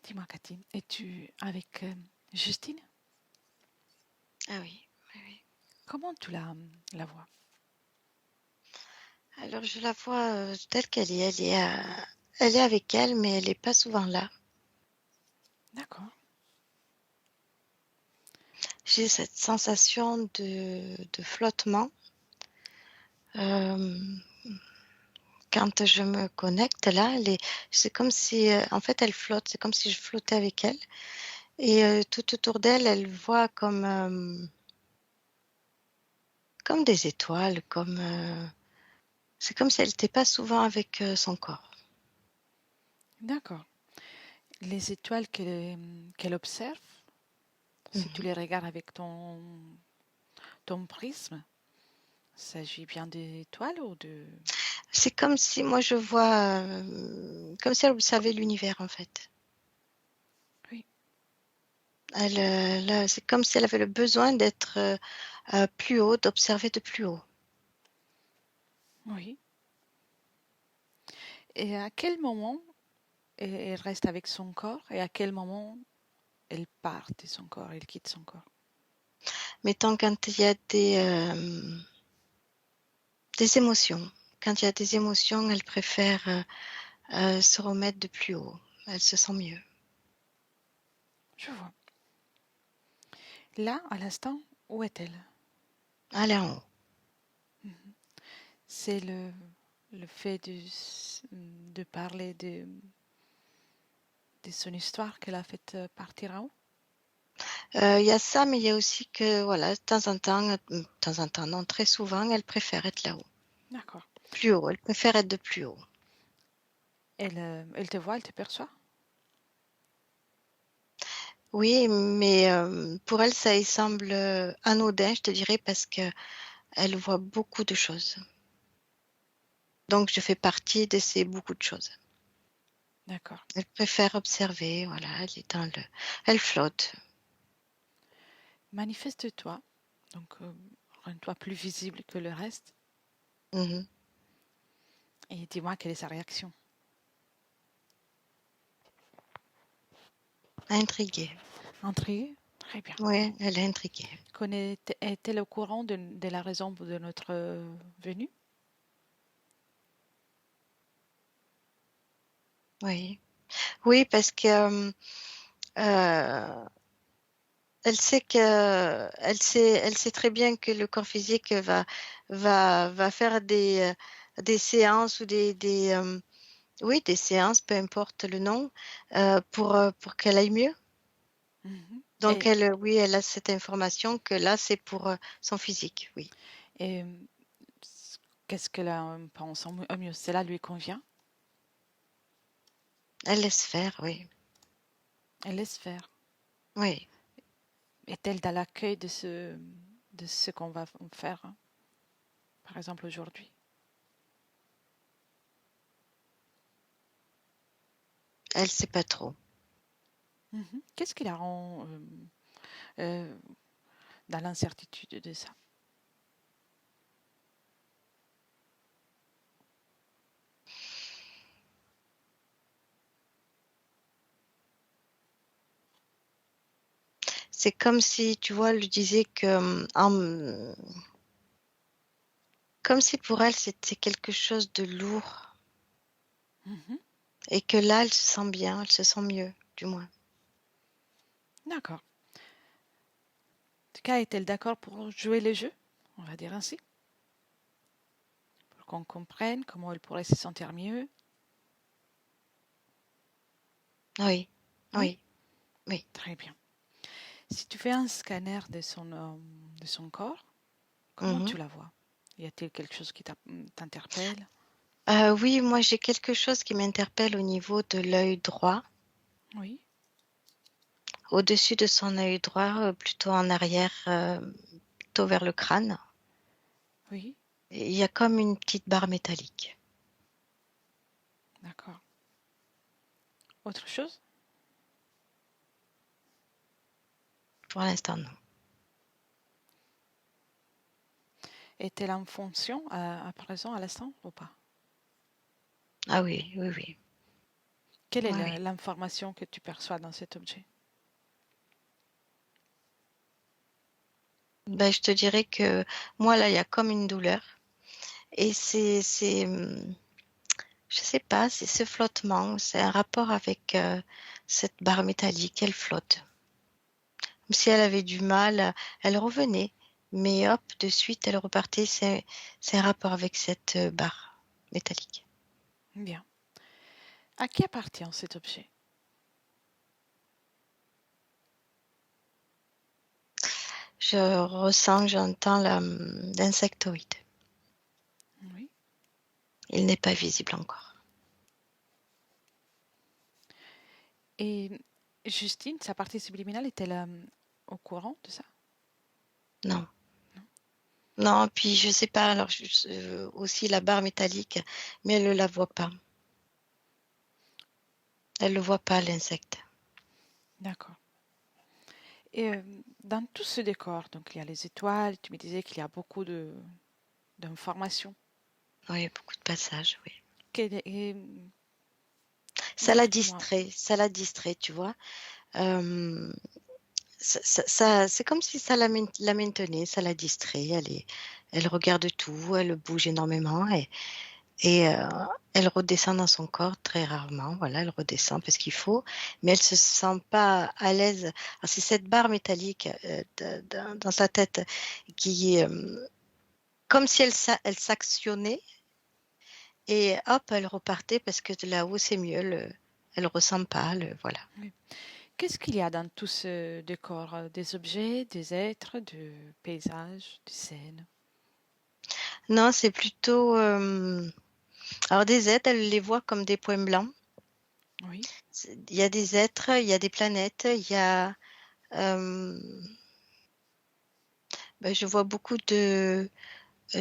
Dis-moi, Cathy, es-tu avec Justine? Ah oui, oui, oui. Comment tu la vois? Alors je la vois telle qu'elle est. Elle est avec elle, mais elle n'est pas souvent là. D'accord, J'ai cette sensation de flottement. Euh, Quand je me connecte là, c'est comme si, en fait, elle flotte. C'est comme si je flottais avec elle. Et tout autour d'elle, elle voit comme des étoiles, c'est comme si elle n'était pas souvent avec son corps. d'accord. Les étoiles qu'elle observe, si tu Mhm. les regardes avec ton prisme, il s'agit bien d'étoiles ou de... C'est comme si moi je vois, comme si elle observait l'univers en fait. Oui, Là, c'est comme si elle avait le besoin d'être plus haut, d'observer de plus haut. oui. Et à quel moment elle reste avec son corps et à quel moment elle part de son corps, elle quitte son corps? Mais tant quand il y a des émotions, quand il y a des émotions, elle préfère se remettre de plus haut. Elle se sent mieux. Je vois. Là, à l'instant, où est-elle? Elle est en haut. Mhm. C'est le fait de parler de son histoire qu'elle a fait partir en haut? Il y a ça, mais il y a aussi que, voilà, de temps en temps, non, très souvent, elle préfère être là-haut. D'accord. Plus haut, elle préfère être de plus haut. Elle te voit, elle te perçoit? Oui, mais pour elle, ça y semble anodin, je te dirais, parce que elle voit beaucoup de choses. Donc, je fais partie de ces beaucoup de choses. D'accord. Elle préfère observer, voilà, elle flotte. Manifeste-toi, donc rends-toi plus visible que le reste Mhm. et dis-moi quelle est sa réaction. Intriguée. Intriguée? Très bien. Oui, elle est intriguée. Est-elle au courant de la raison de notre venue? Oui. Oui, parce que euh, elle sait très bien que le corps physique va faire des séances ou oui, des séances, peu importe le nom, pour qu'elle aille mieux. Mhm. Donc elle, oui, elle a cette information que là, c'est pour son physique, oui. Et qu'est-ce qu'elle pense au mieux? Cela lui convient? Elle laisse faire, oui. Elle laisse faire. Oui. Est-elle dans l'accueil de ce qu'on va faire, hein, par exemple aujourd'hui? Elle sait pas trop. Mhm. Qu'est-ce qui la rend euh, dans l'incertitude de ça? C'est comme si, tu vois, elle lui disait que, comme si pour elle, c'était quelque chose de lourd Mhm. et que là, elle se sent bien, elle se sent mieux, du moins. D'accord. En tout cas, est-elle d'accord pour jouer le jeu? On va dire ainsi. Pour qu'on comprenne comment elle pourrait se sentir mieux. Oui, Oui, oui, oui. très bien. Si tu fais un scanner de son corps, comment Mhm. tu la vois? Y a-t-il quelque chose qui t'interpelle? Oui, moi, j'ai quelque chose qui m'interpelle au niveau de l'œil droit, Oui, au-dessus de son œil droit, plutôt en arrière, plutôt vers le crâne. oui, Et il y a comme une petite barre métallique. d'accord. Autre chose? Pour l'instant, non. Est-elle en fonction à présent, à l'instant, ou pas? Ah oui, oui, oui. Quelle est Ouais, oui. l'information que tu perçois dans cet objet? Ben, je te dirais que moi, là, il y a comme une douleur. Et je sais pas, c'est ce flottement, c'est un rapport avec cette barre métallique, elle flotte. Comme si elle avait du mal, elle revenait, mais hop, de suite, elle repartait. C'est un rapport avec cette barre métallique. Bien. À qui appartient cet objet? Je ressens, j'entends l'insectoïde. Oui. Il n'est pas visible encore. Et Justine, sa partie subliminale, est-elle au courant de ça? Non. Non. Non, puis je sais pas, alors aussi la barre métallique, mais elle ne la voit pas. Elle ne le voit pas, l'insecte. D'accord. Et dans tout ce décor, donc il y a les étoiles, tu me disais qu'il y a beaucoup d'informations. Oui, beaucoup de passages, oui. Et, dis-moi, Ça la distrait, tu vois. Euh, c'est comme si ça la maintenait, ça la distrait. Elle regarde tout, elle bouge énormément et elle redescend dans son corps très rarement. Voilà, elle redescend parce qu'il faut, mais elle se sent pas à l'aise. Alors, c'est cette barre métallique dans sa tête qui est comme si elle s'actionnait et hop, elle repartait parce que de là-haut c'est mieux. Elle ressent pas, voilà. oui. Qu'est-ce qu'il y a dans tout ce décor? Des objets, des êtres, des paysages, des scènes? Non, c'est plutôt. Alors, des êtres, elle les voit comme des points blancs. Oui. Il y a des êtres, il y a des planètes, il y a. euh, ben, je vois beaucoup de.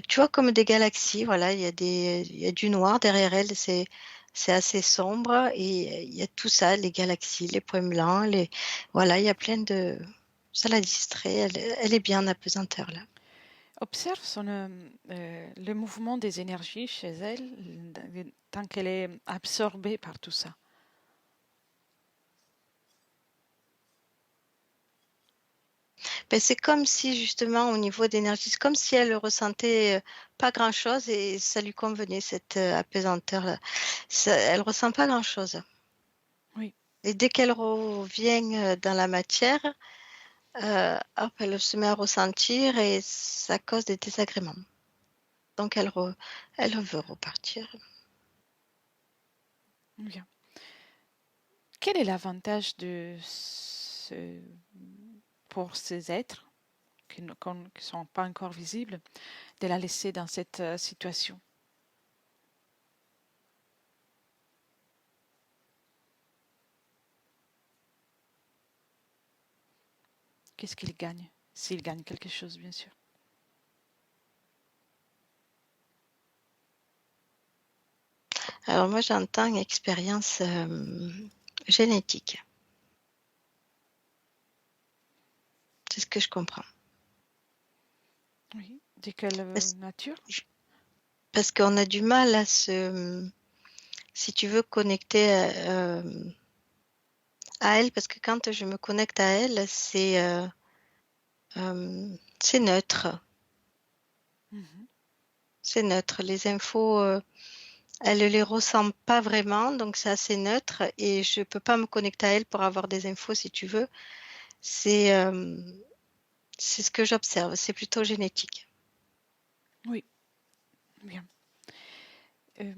Tu vois, comme des galaxies, voilà, il y a du noir derrière elle, c'est assez sombre et il y a tout ça, les galaxies, les points blancs, voilà, il y a plein de. Ça la distrait, elle est bien en apesanteur là. Observe le mouvement des énergies chez elle tant qu'elle est absorbée par tout ça. Ben, c'est comme si justement au niveau d'énergie, c'est comme si elle ressentait pas grand-chose et ça lui convenait cette apesanteur-là. Elle ressent pas grand-chose. Oui, Et dès qu'elle revient dans la matière, hop, elle se met à ressentir et ça cause des désagréments. Donc elle veut repartir. bien. Quel est l'avantage pour ces êtres qui ne sont pas encore visibles de la laisser dans cette situation? Qu'est-ce qu'il gagne? S'il gagne quelque chose, bien sûr. Alors moi j'entends une expérience génétique. C'est ce que je comprends. Oui. De quelle Parce, nature? parce qu'on a du mal à si tu veux, connecter à elle, parce que quand je me connecte à elle, c'est neutre. Mhm. C'est neutre. Les infos, elle ne les ressent pas vraiment, donc c'est assez neutre et je ne peux pas me connecter à elle pour avoir des infos si tu veux. C'est euh, c'est ce que j'observe. C'est plutôt génétique. Oui, bien. Euh,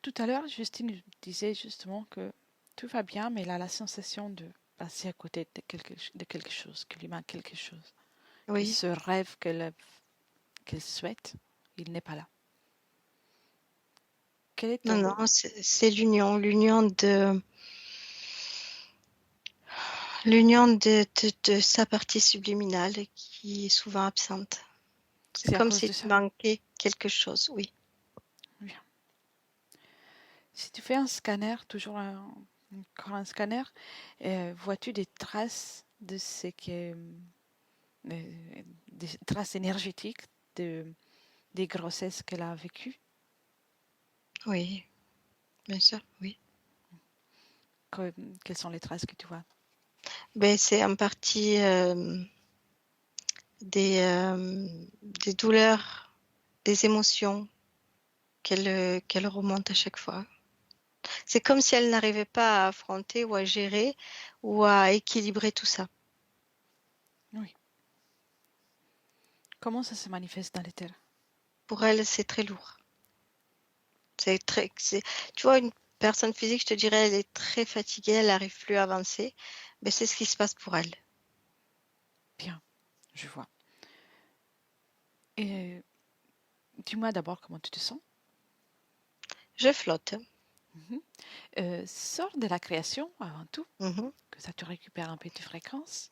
Tout à l'heure, Justine disait justement que tout va bien, mais elle a la sensation de passer à côté de quelque chose, qu'il lui manque quelque chose, que Oui. ce rêve qu'elle souhaite, il n'est pas là. Quel est Non, ton... non, c'est l'union de sa partie subliminale qui est souvent absente. C'est C'est à comme cause s'il de ça. manquait quelque chose, oui. Bien. Si tu fais un scanner, encore un scanner, vois-tu des traces de ce qui est, des traces énergétiques de, des grossesses qu'elle a vécues? Oui, bien sûr, oui. Quelles sont les traces que tu vois? Ben, c'est en partie des douleurs, des émotions qu'elle remonte à chaque fois. C'est comme si elle n'arrivait pas à affronter ou à gérer ou à équilibrer tout ça. Oui. Comment ça se manifeste dans les terres? Pour elle, c'est très lourd. Tu vois, une personne physique, je te dirais, elle est très fatiguée, elle n'arrive plus à avancer. Mais c'est ce qui se passe pour elle. Bien, je vois. Et dis-moi d'abord comment tu te sens. Je flotte. Mhm. Sors de la création avant tout, Mhm. que ça te récupère un peu de fréquence.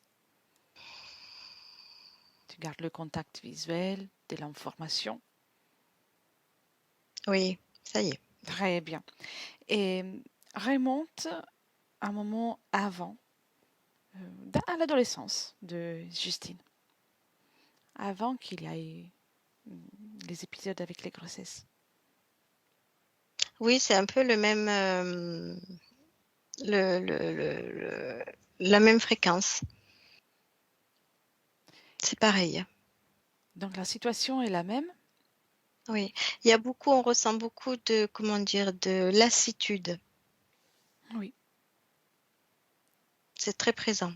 Tu gardes le contact visuel, de l'information. Oui, ça y est. Très bien. Et remonte un moment avant, à l'adolescence de Justine, avant qu'il y ait les épisodes avec les grossesses. Oui, c'est un peu le même, la même fréquence. C'est pareil. Donc la situation est la même. Oui. Il y a beaucoup, on ressent beaucoup de, comment dire, de lassitude. Oui. C'est très présent.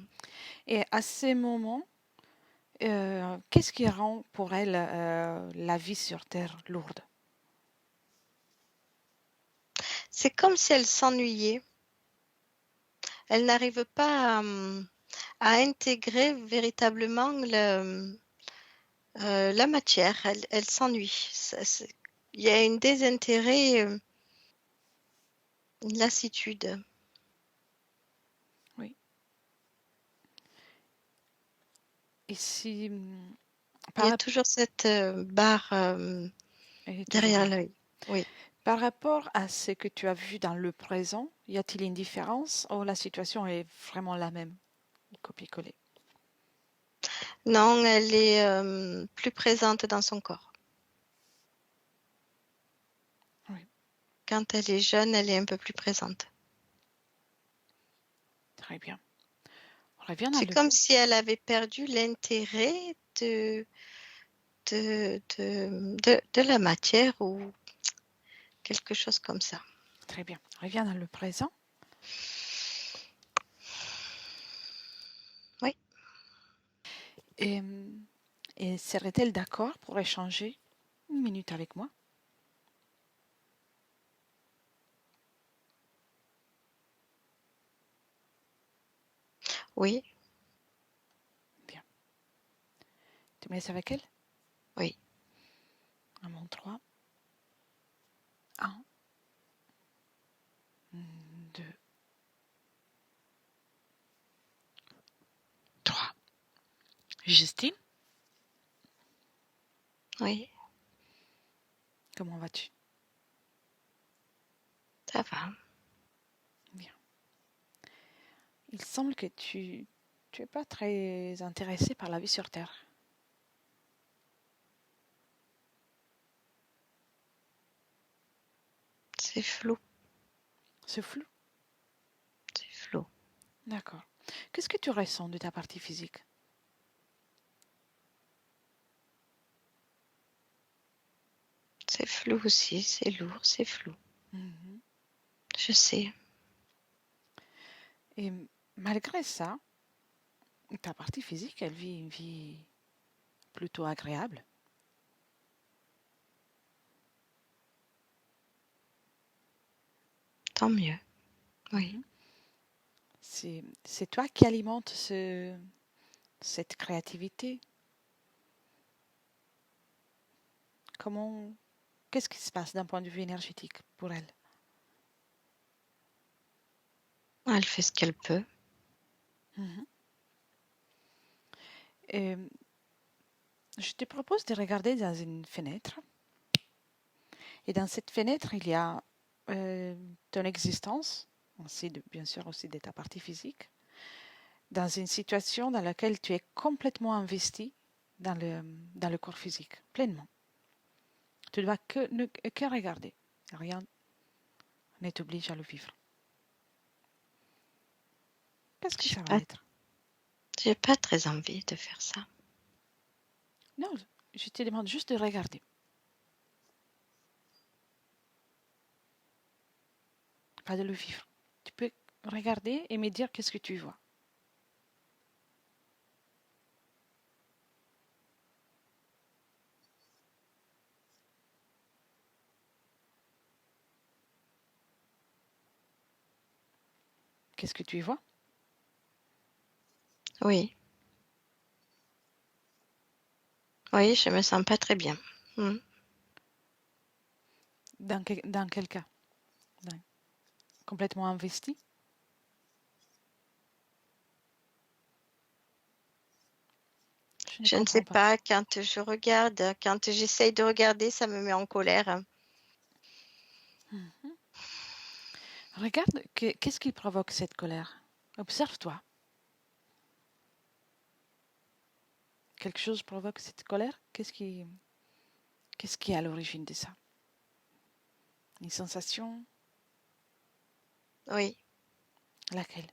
Et à ces moments, qu'est-ce qui rend pour elle la vie sur Terre lourde? C'est comme si elle s'ennuyait. Elle n'arrive pas à intégrer véritablement la matière. Elle s'ennuie. Il y a un désintérêt, une lassitude. Oui. Et si, Il y a par, toujours cette barre elle est toujours derrière là. l'œil. Oui. Par rapport à ce que tu as vu dans le présent, y a-t-il une différence ou la situation est vraiment la même, copier-coller? Non, elle est plus présente dans son corps. Oui, Quand elle est jeune, elle est un peu plus présente. très bien. On revient dans C'est le... comme si elle avait perdu l'intérêt de la matière ou quelque chose comme ça. Très bien. On revient dans le présent. Oui, Et, et serait-elle d'accord pour échanger une minute avec moi? oui, Bien. Tu me laisses avec elle? oui. Un mon 3. 1, 2, 3. Justine, Oui, comment vas-tu? ça va. Bien. Il semble que tu es pas très intéressée par la vie sur Terre. C'est flou, C'est flou. c'est flou. D'accord. Qu'est-ce que tu ressens de ta partie physique? C'est flou aussi, c'est lourd, c'est flou. Mhm. Je sais. Et malgré ça, ta partie physique, elle vit une vie plutôt agréable. Tant mieux. Oui. Mhm. C'est toi qui alimente cette créativité. Comment, qu'est-ce qui se passe d'un point de vue énergétique pour elle? Elle fait ce qu'elle peut. Mhm. Et je te propose de regarder dans une fenêtre. Et dans cette fenêtre, il y a ton existence, ainsi bien sûr aussi de ta partie physique, dans une situation dans laquelle tu es complètement investi dans le corps physique, pleinement. Tu ne dois que regarder. Rien ne t'oblige à le vivre. Qu'est-ce que J'ai ça va pas, être? j'ai pas très envie de faire ça. Non, je te demande juste de regarder. Pas de le vivre. Tu peux regarder et me dire qu'est-ce que tu vois. Qu'est-ce que tu y vois? Oui, oui, je me sens pas très bien. Mm. Dans quel cas? Complètement investi? Je ne Je ne sais comprends pas. pas, quand je regarde, quand j'essaye de regarder, ça me met en colère. Mhm. Regarde, qu'est-ce qui provoque cette colère? Observe-toi. Quelque chose provoque cette colère? Qu'est-ce qui est à l'origine de ça? Une sensation? Oui, Laquelle?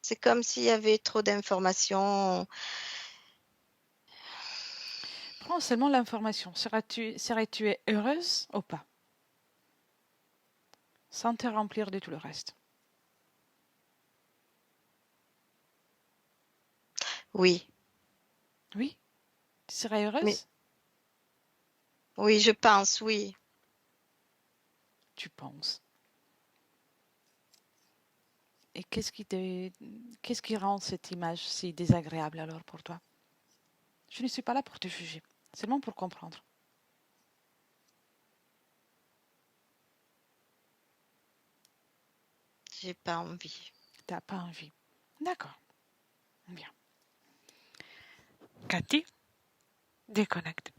c'est comme s'il y avait trop d'informations. Prends seulement l'information. Serais-tu heureuse ou pas? Sans te remplir de tout le reste. Oui, Oui? Tu serais mais heureuse? oui, je pense, oui. Tu penses. Et qu'est-ce qui rend cette image si désagréable alors pour toi? Je ne suis pas là pour te juger, seulement pour comprendre. J'ai pas envie. T'as pas envie. D'accord, bien. Cathy, déconnecte.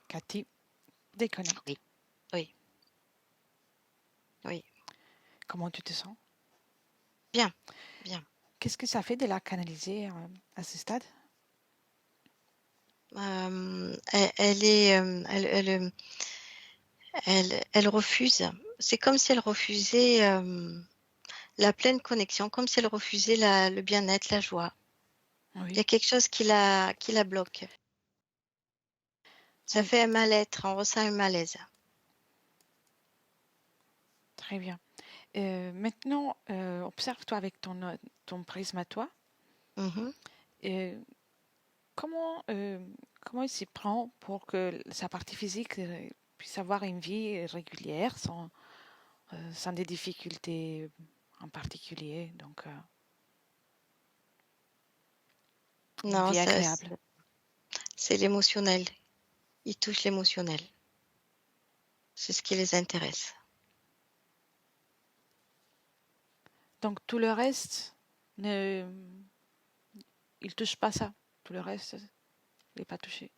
Cathy, déconnecte. Oui, oui, oui. Comment tu te sens? Bien, bien. Qu'est-ce que ça fait de la canaliser à ce stade? Elle est, elle refuse. C'est comme si elle refusait la pleine connexion, comme si elle refusait le bien-être, la joie. Il y a Oui, quelque chose qui la bloque. Ça oui, fait un mal-être, on ressent un malaise. très bien. Maintenant, observe-toi avec ton prisme à toi. Mhm. Euh, comment, euh, comment il s'y prend pour que sa partie physique puisse avoir une vie régulière sans des difficultés en particulier, donc une Non, vie agréable. c'est l'émotionnel. Ils touchent l'émotionnel. C'est ce qui les intéresse. Donc tout le reste, ne, il touche pas ça. Tout le reste, il n'est pas touché.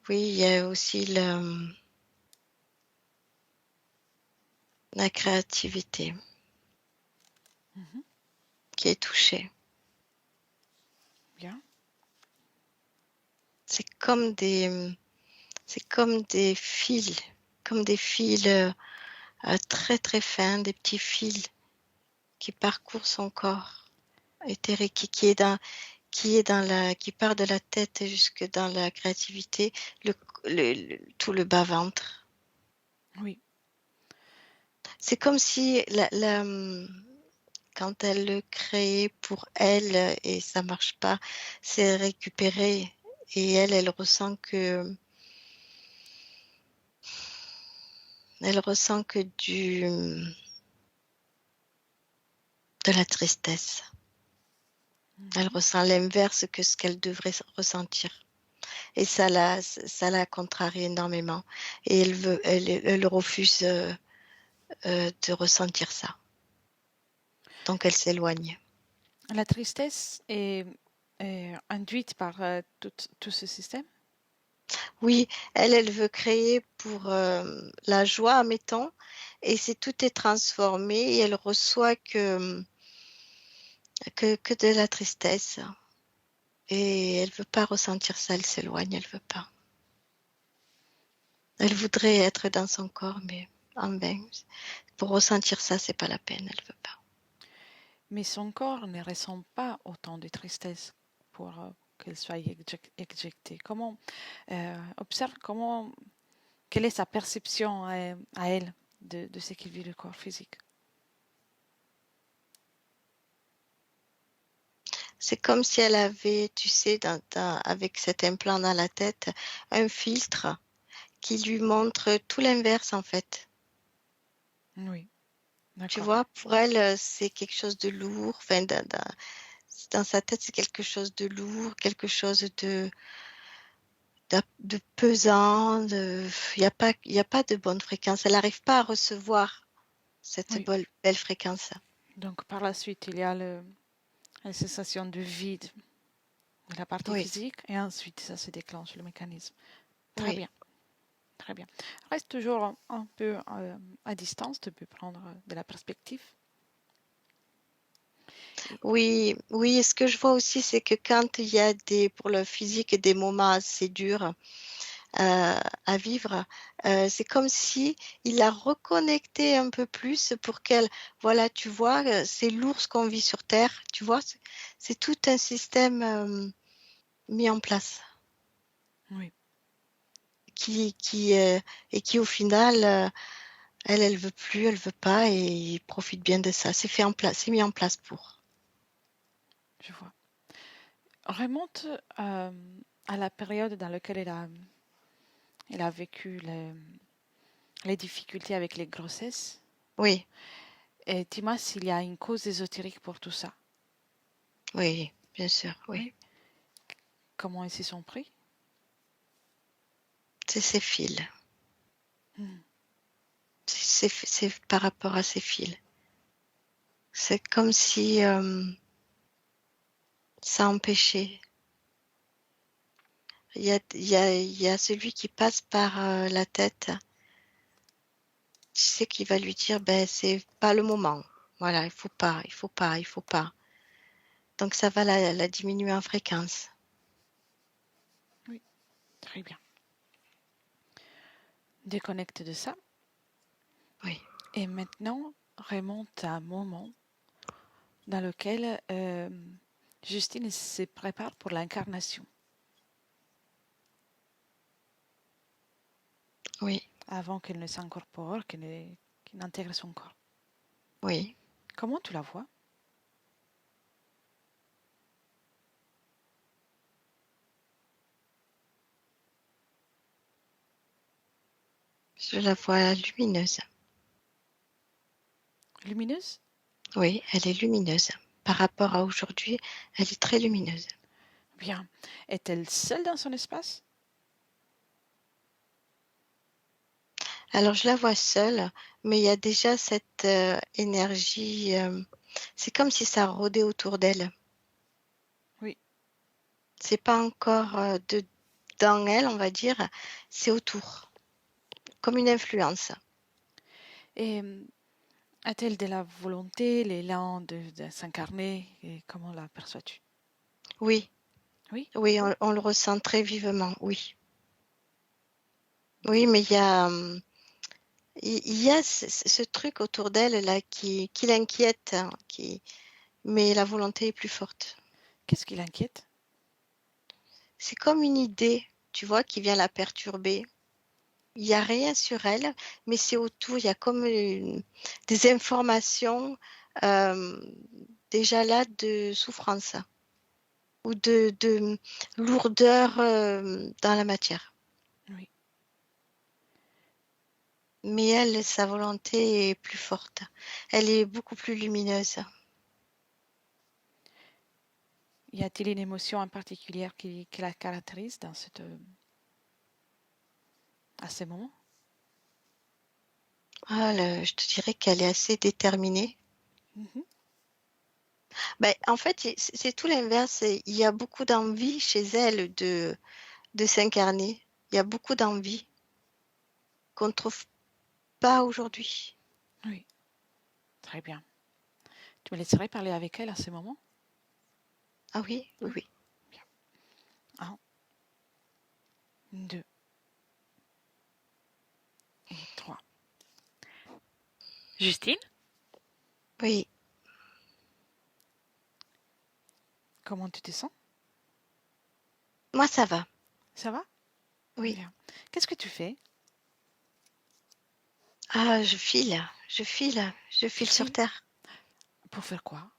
Oui, il y a aussi la créativité Mhm, qui est touchée. bien. C'est comme des, c'est comme des fils très très fins, des petits fils qui parcourent son corps éthérique, qui part de la tête jusque dans la créativité, le, tout le bas-ventre. Oui, C'est comme si quand elle le crée pour elle et ça marche pas, c'est récupéré et elle elle ressent que de la tristesse. Elle mhm. ressent l'inverse que ce qu'elle devrait ressentir. Et ça la contrarie énormément. Et elle refuse de ressentir ça. Donc elle s'éloigne. La tristesse est induite par tout ce système. Oui, elle veut créer pour la joie, mettons, et c'est tout est transformé et elle reçoit que de la tristesse. Et elle veut pas ressentir ça, elle s'éloigne, elle veut pas. Elle voudrait être dans son corps, mais en vain. Pour ressentir ça, c'est pas la peine, elle veut pas. Mais son corps ne ressent pas autant de tristesse pour qu'elle soit éjectée. Comment observe quelle est sa perception à elle de ce qu'il vit le corps physique. C'est comme si elle avait, tu sais, avec cet implant dans la tête, un filtre qui lui montre tout l'inverse en fait. Oui, Tu d'accord. vois, pour elle, c'est quelque chose de lourd. Enfin, dans sa tête, c'est quelque chose de lourd, quelque chose de pesant. Il y a pas de bonne fréquence. Elle n'arrive pas à recevoir cette Oui. belle fréquence. Donc par la suite, il y a la sensation de vide de la partie Oui, physique et ensuite ça se déclenche le mécanisme. Très oui. bien, très bien. Reste toujours un peu à distance, tu peux prendre de la perspective. Et- Oui, oui. Et ce que je vois aussi, c'est que quand il y a pour le physique, des moments assez durs, à vivre, c'est comme si il la reconnectait un peu plus pour qu'elle, voilà, tu vois, c'est lourd ce qu'on vit sur Terre, tu vois, c'est tout un système mis en place oui, qui et qui au final, elle veut plus, elle veut pas et il profite bien de ça. C'est fait en place, c'est mis en place pour. je vois. Remonte à la période dans laquelle elle a vécu les difficultés avec les grossesses. Oui, Et dis-moi s'il y a une cause ésotérique pour tout ça. oui, bien sûr, oui. Oui. Comment ils s'y sont pris? C'est ses fils. Hmm. C'est par rapport à ses fils. C'est comme si ça empêchait. Il y a celui qui passe par la tête. Tu sais qu'il va lui dire, ben c'est pas le moment. Voilà, il faut pas, il faut pas, il faut pas. Donc ça va la diminuer en fréquence. Oui, très bien. Déconnecte de ça. Oui, Et maintenant, remonte à un moment dans lequel Justine se prépare pour l'incarnation, oui, avant qu'elle ne s'incorpore, qu'elle n'intègre son corps. oui. Comment tu la vois? Je la vois lumineuse. Lumineuse? Oui, elle est lumineuse. Par rapport à aujourd'hui, elle est très lumineuse. Bien. Est-elle seule dans son espace? Alors je la vois seule, mais il y a déjà cette énergie. C'est comme si ça rôdait autour d'elle. Oui. C'est pas encore dans elle, on va dire, c'est autour, comme une influence. Et a-t-elle de la volonté, l'élan de s'incarner? Et comment l'aperçois-tu? Oui, Oui. oui, on le ressent très vivement, oui. Oui, mais il y a ce truc autour d'elle là qui l'inquiète, hein, mais la volonté est plus forte. Qu'est-ce qui l'inquiète? C'est comme une idée, tu vois, qui vient la perturber. Il y a rien sur elle, mais c'est autour, il y a comme des informations euh, déjà là de souffrance ou de lourdeur dans la matière. Oui. Mais elle, sa volonté est plus forte. Elle est beaucoup plus lumineuse. Y a-t-il une émotion en particulier qui la caractérise à ce moment? Ah, je te dirais qu'elle est assez déterminée. Mhm. Ben, en fait, c'est tout l'inverse. Il y a beaucoup d'envie chez elle de s'incarner. Il y a beaucoup d'envie qu'on ne trouve pas aujourd'hui. Oui, très bien. Tu me laisserais parler avec elle à ce moment? Ah oui, oui, Oui, oui. bien. Un, deux, Justine, Oui, comment tu te sens? moi ça va. Ça va? Oui. Bien. Qu'est-ce que tu fais? Ah, je Tu file sur files? Terre. Pour faire quoi?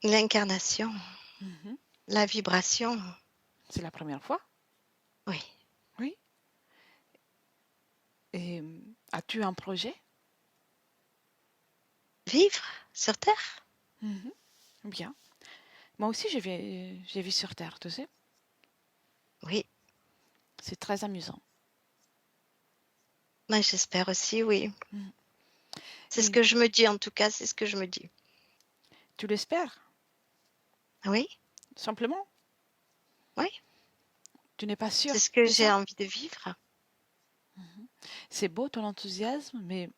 L'incarnation, Mhm. la vibration. C'est la première fois? Oui. Oui. Et as-tu un projet? Vivre sur Terre? Mhm. Bien. Moi aussi, j'ai vu sur Terre, tu sais. Oui. C'est très amusant. Moi, j'espère aussi, oui. Mhm. C'est ce Et que je me dis, en tout cas, c'est ce que je me dis. tu l'espères, Oui, simplement. oui, Tu n'es pas c'est sûr ce que de j'ai ça? envie de vivre. C'est beau ton enthousiasme, mais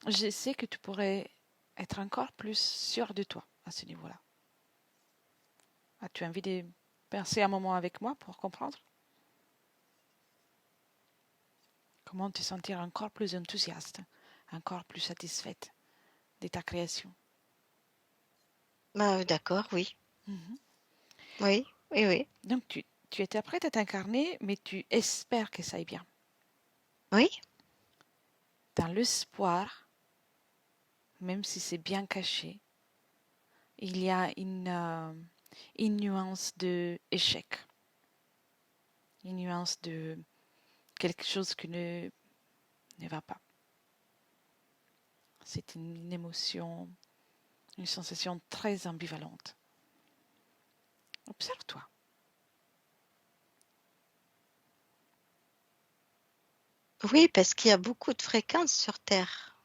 je sais que tu pourrais être encore plus sûr de toi à ce niveau-là. As-tu envie de passer un moment avec moi pour comprendre? Comment te sentir encore plus enthousiaste, encore plus satisfaite de ta création? Bah, d'accord, oui. Mhm. Oui, oui, oui. Donc tu étais prête à t'incarner, mais tu espères que ça aille bien. Oui, Dans l'espoir, même si c'est bien caché, il y a une nuance de échec, une nuance de quelque chose qui ne va pas. C'est une émotion, une sensation très ambivalente. Observe-toi. oui, parce qu'il y a beaucoup de fréquences sur Terre.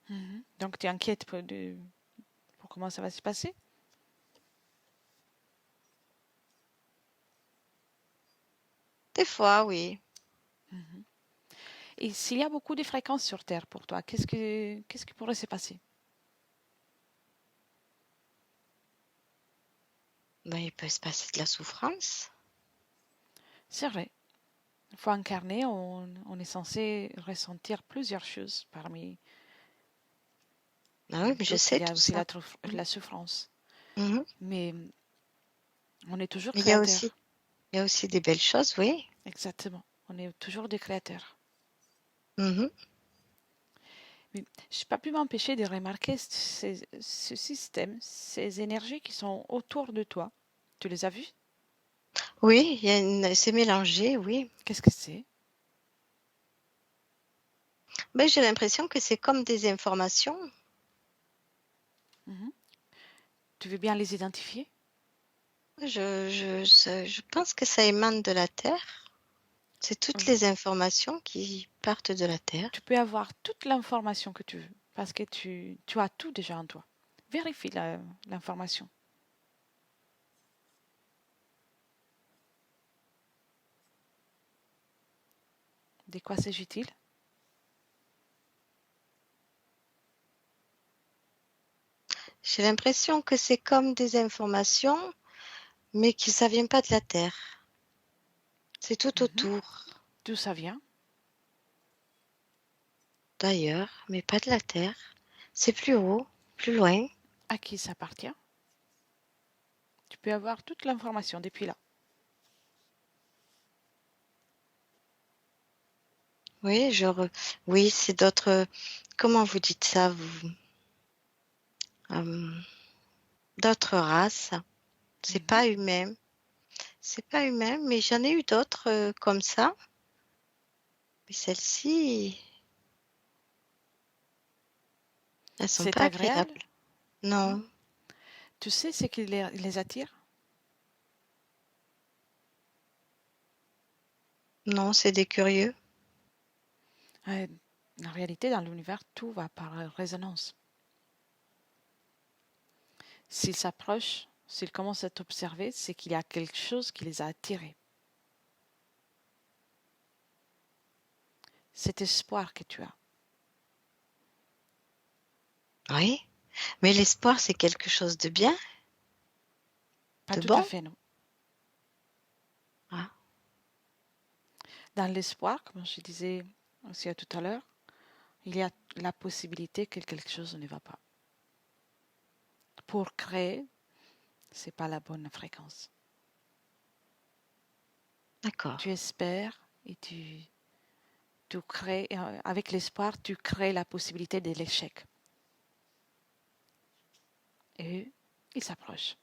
Mhm. Donc tu es inquiète pour comment ça va se passer? Des fois, oui. Mhm. Et s'il y a beaucoup de fréquences sur Terre pour toi, qu'est-ce qui pourrait se passer? Ben, il peut se passer de la souffrance. C'est vrai. Une fois incarné, on est censé ressentir plusieurs choses. Parmi Ah oui, mais je d'autres, il sais y a tout aussi ça. la souffrance. Mhm. Mais on est toujours Mais créateur. il y a aussi des belles choses, oui. Exactement. On est toujours des créateurs. Mhm. Mais je n'ai pas pu m'empêcher de remarquer ce système, ces énergies qui sont autour de toi. Tu les as vues? Oui, c'est mélangé, oui. Qu'est-ce que c'est? Ben, j'ai l'impression que c'est comme des informations. Mhm. Tu veux bien les identifier? Je pense que ça émane de la Terre. C'est toutes Euh, les informations qui partent de la Terre. Tu peux avoir toute l'information que tu veux, parce que tu as tout déjà en toi. Vérifie l'information. De quoi s'agit-il? J'ai l'impression que c'est comme des informations, mais que ça vient pas de la Terre. C'est tout Mhm. autour, D'où ça vient? d'ailleurs, mais pas de la Terre. C'est plus haut, plus loin. À qui ça appartient? Tu peux avoir toute l'information depuis là. Oui, oui, c'est d'autres. Comment vous dites ça, vous? Euh, D'autres races. C'est Mhm. pas humain. C'est pas humain, mais j'en ai eu d'autres comme ça. Mais celles-ci, elles sont C'est pas agréable? agréables. Non. Non, Tu sais ce qui les attire? non, c'est des curieux. Euh, En réalité, dans l'univers, tout va par résonance. S'ils s'approchent, s'ils commencent à t'observer, c'est qu'il y a quelque chose qui les a attirés. Cet espoir que tu as. Oui, mais l'espoir, c'est quelque chose de bien, Pas de tout à bon. fait, non. Ah, Dans l'espoir, comme je disais aussi à tout à l'heure, il y a la possibilité que quelque chose ne va pas. Pour créer, c'est pas la bonne fréquence. D'accord. Tu espères et tu crées, avec l'espoir, tu crées la possibilité de l'échec. Et il s'approche.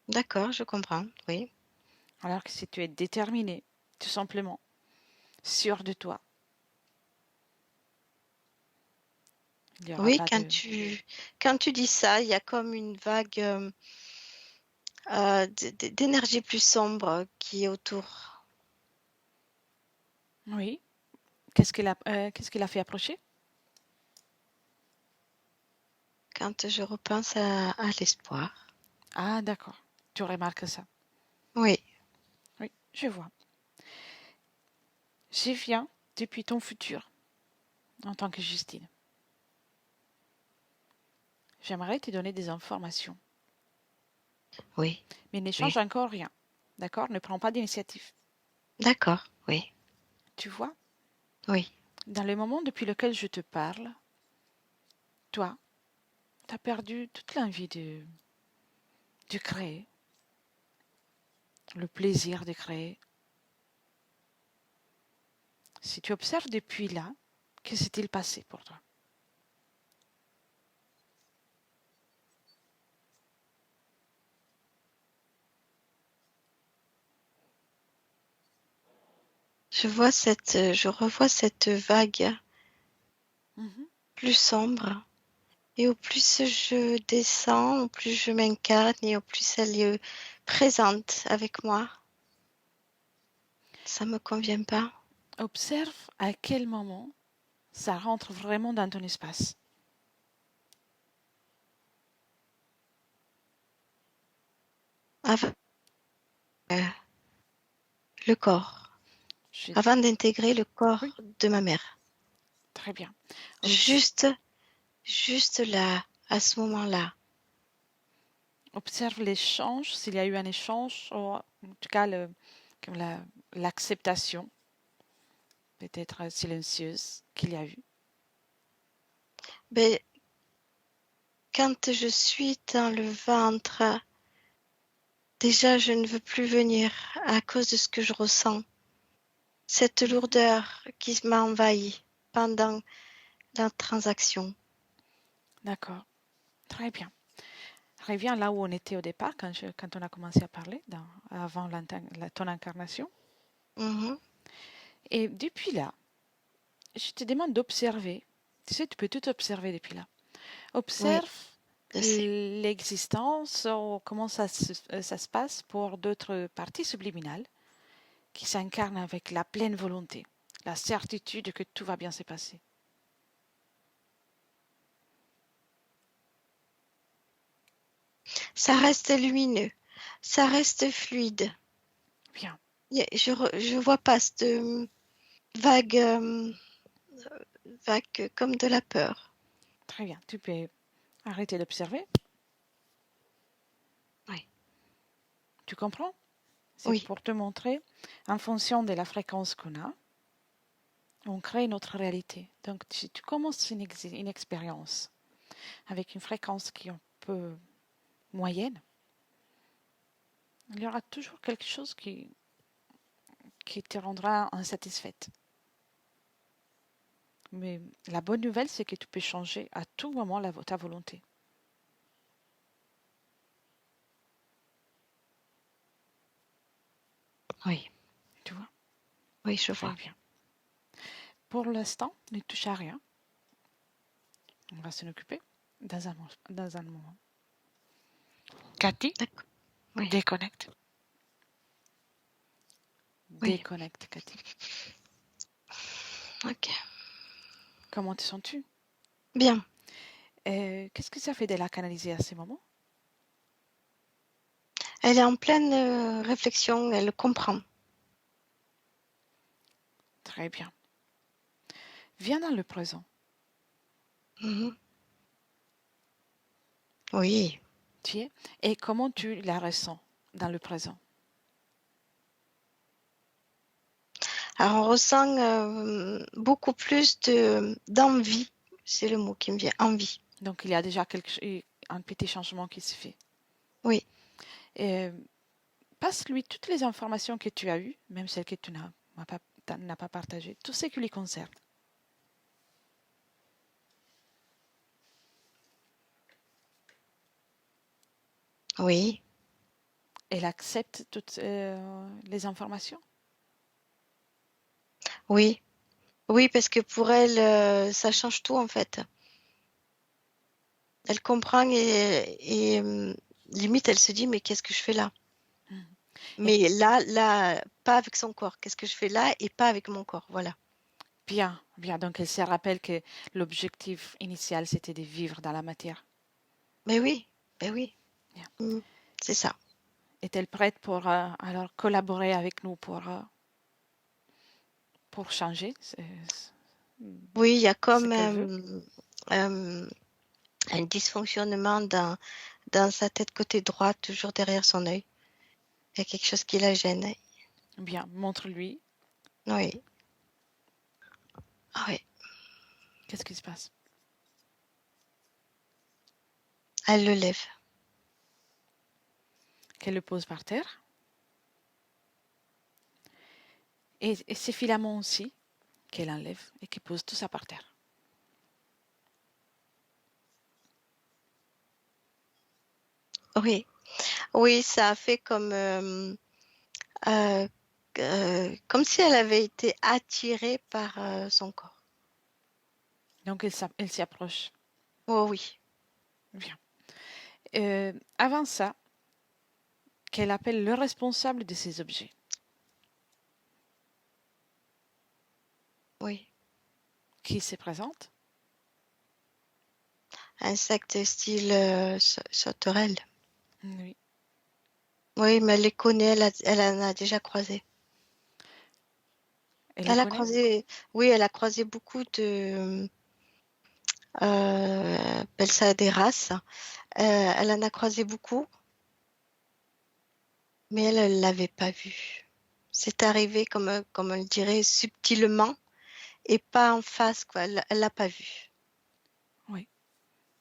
D'accord, je comprends, oui. Alors que si tu es déterminé, tout simplement, sûr de toi, il n'y aura Oui, pas de... quand tu dis ça, il y a comme une vague d'énergie plus sombre qui est autour. Oui. Qu'est-ce qu'il a fait approcher? Quand je repense à l'espoir. Ah, d'accord. Tu remarques ça. Oui, Oui, je vois. Je viens depuis ton futur en tant que Justine. J'aimerais te donner des informations, oui, mais ne change oui. encore rien. D'accord? Ne prends pas d'initiative. D'accord, oui, Tu vois, oui. dans le moment depuis lequel je te parle, toi, tu as perdu toute l'envie de créer, le plaisir de créer. Si tu observes depuis là, que s'est-il passé pour toi? Je revois cette vague Mhm. plus sombre. Et au plus je descends, au plus je m'incarne et au plus elle est présente avec moi. Ça me convient pas. Observe à quel moment ça rentre vraiment dans ton espace. Avant, euh, le corps. Je- Avant d'intégrer le Oui, corps de ma mère. très bien. Juste, juste là, à ce moment-là. Observe l'échange, s'il y a eu un échange, ou en tout cas comme l'acceptation, peut-être silencieuse, qu'il y a eu. Ben, quand je suis dans le ventre, déjà je ne veux plus venir à cause de ce que je ressens. Cette Mhm. lourdeur qui m'a envahi pendant la transaction. D'accord, très bien. Reviens là où on était au départ, quand on a commencé à parler, avant ton incarnation. Mhm. Et depuis là, je te demande d'observer. Tu sais, tu peux tout observer depuis là. Oui, Observe je sais. l'existence, ou comment ça se passe pour d'autres parties subliminales qui s'incarnent avec la pleine volonté, la certitude que tout va bien se passer. Ça reste lumineux, ça reste fluide. Bien, Je vois pas cette vague, vague comme de la peur. très bien. Tu peux arrêter d'observer. Oui, Tu comprends? C'est oui, pour te montrer, en fonction de la fréquence qu'on a, on crée notre réalité. Donc, si tu commences une expérience avec une fréquence qui est un peu moyenne, il y aura toujours quelque chose qui te rendra insatisfaite. Mais la bonne nouvelle, c'est que tu peux changer à tout moment ta volonté. oui, Tu vois? oui, je Très vois. bien. Pour l'instant, ne touche à rien. On va s'en occuper dans un moment. Cathy, D'accord. Oui, déconnecte. oui, Déconnecte, Cathy. ok. Comment te sens-tu? Bien. Qu'est-ce que ça fait de la canaliser à ces moments? Elle est en pleine réflexion, elle comprend. Très bien. Viens dans le présent. Mhm. Oui. Tu es. Et comment tu la ressens dans le présent? Alors, on ressent beaucoup plus d'envie. C'est le mot qui me vient, envie. Donc, il y a déjà un petit changement qui se fait. Oui, Et passe-lui toutes les informations que tu as eues, même celles que tu n'as pas partagées, tout ce qui lui concerne. oui, Elle accepte toutes les informations. oui. Oui, parce que pour elle, ça change tout en fait. Elle comprend et limite, elle se dit, mais qu'est-ce que je fais là? Mhm. Et Mais là, pas avec son corps. Qu'est-ce que je fais là et pas avec mon corps? Voilà. bien, bien. Donc, elle se rappelle que l'objectif initial, c'était de vivre dans la matière. Mais oui, mais oui, Bien. mm, c'est ça. Est-elle prête pour alors collaborer avec nous pour changer Oui, il y a ce comme qu'elle veut? euh, un dysfonctionnement dans sa tête côté droit, toujours derrière son œil. Il y a quelque chose qui la gêne. Bien, montre-lui. Oui, ah oui. Qu'est-ce qui se passe? Elle le lève. Qu'elle le pose par terre. Et ses filaments aussi, qu'elle enlève et qui pose tout ça par terre. Oui, oui, ça a fait euh, comme si elle avait été attirée par son corps. Donc elle s'y approche. Oh oui, Bien. Avant ça, qu'elle appelle le responsable de ces objets. oui. Qui se présente? Insectes style sauterelle. Oui. Oui, mais elle les connaît, elle en a déjà croisé. Elle les Elle a connaît? croisé, oui, elle a croisé beaucoup de, appelle ça des races. Elle en a croisé beaucoup, mais elle ne l'avait pas vu. C'est arrivé, comme on le dirait, subtilement et pas en face, quoi. Elle l'a pas vu. Oui.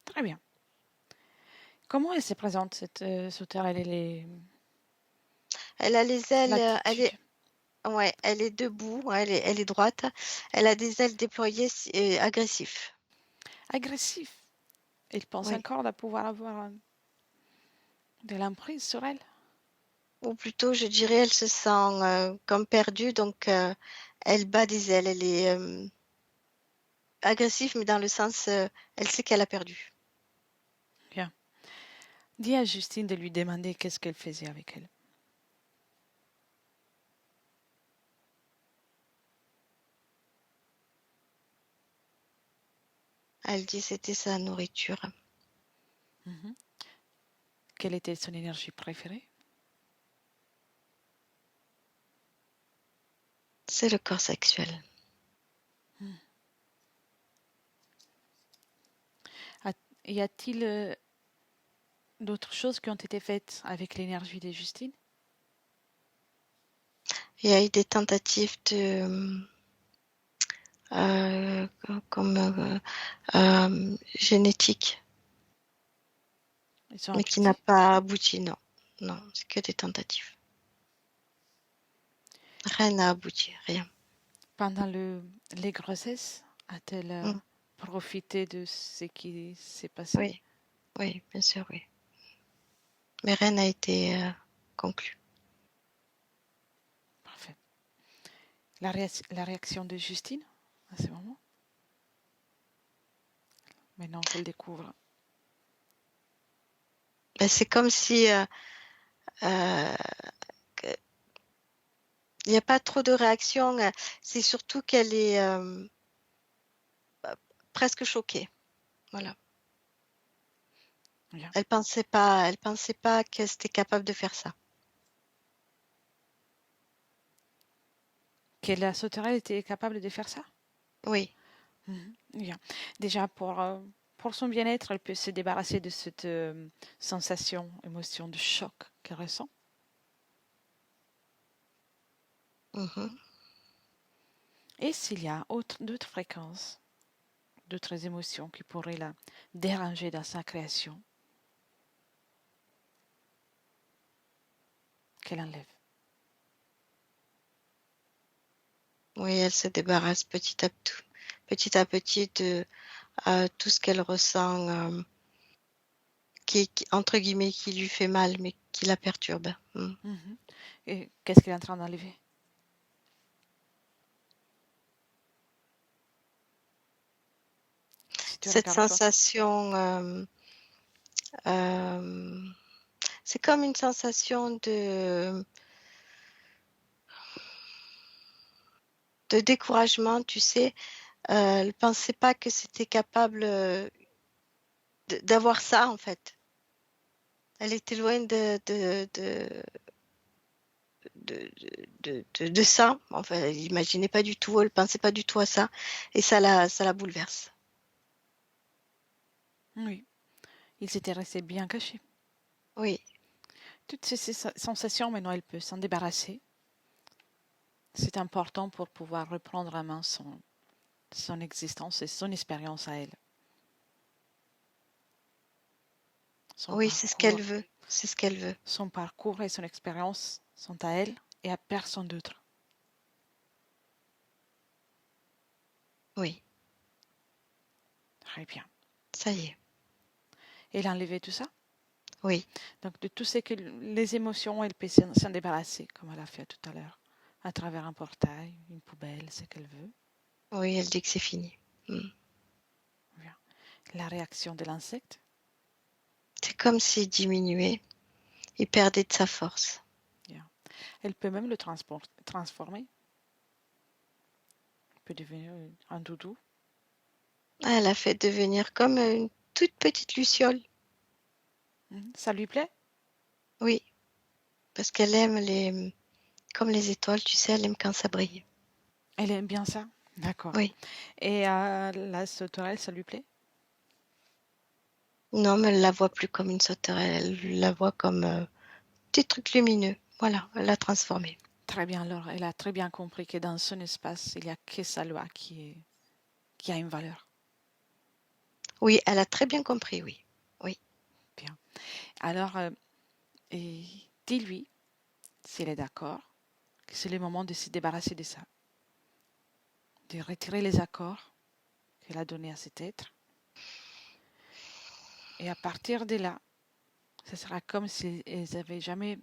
Très bien. Comment elle se présente, cette sauterelle? Elle a les ailes, L'attitude. ouais, elle est debout, ouais, elle est droite. Elle a des ailes déployées agressifs. Agressif. Il pense Oui. encore de pouvoir avoir de l'emprise sur elle. Ou plutôt, je dirais, elle se sent comme perdue, donc elle bat des ailes. Elle est agressive, mais dans le sens, elle sait qu'elle a perdu. Bien. Dis à Justine de lui demander qu'est-ce qu'elle faisait avec elle. Elle dit c'était sa nourriture. Mhm. Quelle était son énergie préférée? C'est le corps sexuel. Hmm. Y a-t-il d'autres choses qui ont été faites avec l'énergie de Justine? Il y a eu des tentatives de comme génétique, Ils sont mais qui n'a aboutis? pas abouti, non. Non, c'est que des tentatives. Rien n'a abouti, rien. Pendant les grossesses, a-t-elle Mm. profité de ce qui s'est passé? Oui, oui, bien sûr, oui. Mais rien n'a été conclu. Parfait. La réaction de Justine à ce moment, maintenant qu'elle découvre. Ben, c'est comme si euh, il n'y a pas trop de réaction. C'est surtout qu'elle est presque choquée. Voilà. Bien. Elle pensait pas qu'elle était capable de faire ça. Que la sauterelle était capable de faire ça? Oui, Mhm. Bien. Déjà, pour son bien-être, elle peut se débarrasser de cette sensation, émotion de choc qu'elle ressent. mhm. Et s'il y a d'autres fréquences, d'autres émotions qui pourraient la déranger dans sa création, qu'elle enlève. Oui, elle se débarrasse petit à petit de tout ce qu'elle ressent, entre guillemets, qui lui fait mal, mais qui la perturbe. Et qu'est-ce qu'elle est en train d'enlever? Si tu Cette regardes toi. sensation, c'est comme une sensation de découragement, tu sais. Elle ne pensait pas que c'était capable d'avoir ça, en fait. Elle était loin de ça. Enfin, elle n'imaginait pas du tout, elle ne pensait pas du tout à ça. Et ça la bouleverse. Oui, il s'était resté bien caché. Oui, Toutes ces sensations, maintenant, elle peut s'en débarrasser. C'est important pour pouvoir reprendre en main son existence et son expérience à elle. Son oui, c'est ce qu'elle parcours, veut. C'est ce qu'elle veut. son parcours et son expérience sont à elle et à personne d'autre. Oui, Très bien. ça y est. Elle a enlevé tout ça. Oui, Donc, de tout ce que les émotions, elle peut s'en débarrasser, comme elle a fait tout à l'heure, à travers un portail, une poubelle, ce qu'elle veut. oui, elle dit que c'est fini. Bien. La réaction de l'insecte. C'est comme s'il diminuait. Il perdait de sa force. Bien. Elle peut même le transformer. Il peut devenir un doudou. Elle a fait devenir comme une toute petite luciole. Ça lui plaît? Oui, parce qu'elle aime comme les étoiles, tu sais, elle aime quand ça brille. Elle aime bien ça? D'accord. Oui. Et la sauterelle, ça lui plaît? Non, mais elle la voit plus comme une sauterelle, elle la voit comme petit truc lumineux. Voilà, elle l'a transformé. Très bien, alors elle a très bien compris que dans son espace, il n'y a que sa loi qui a une valeur. Oui, elle a très bien compris, oui. Oui, Bien. Alors, et dis-lui, s'il est d'accord, que c'est le moment de se débarrasser de ça, de retirer les accords qu'elle a donnés à cet être. Et à partir de là, ce sera comme si elles n'avaient jamais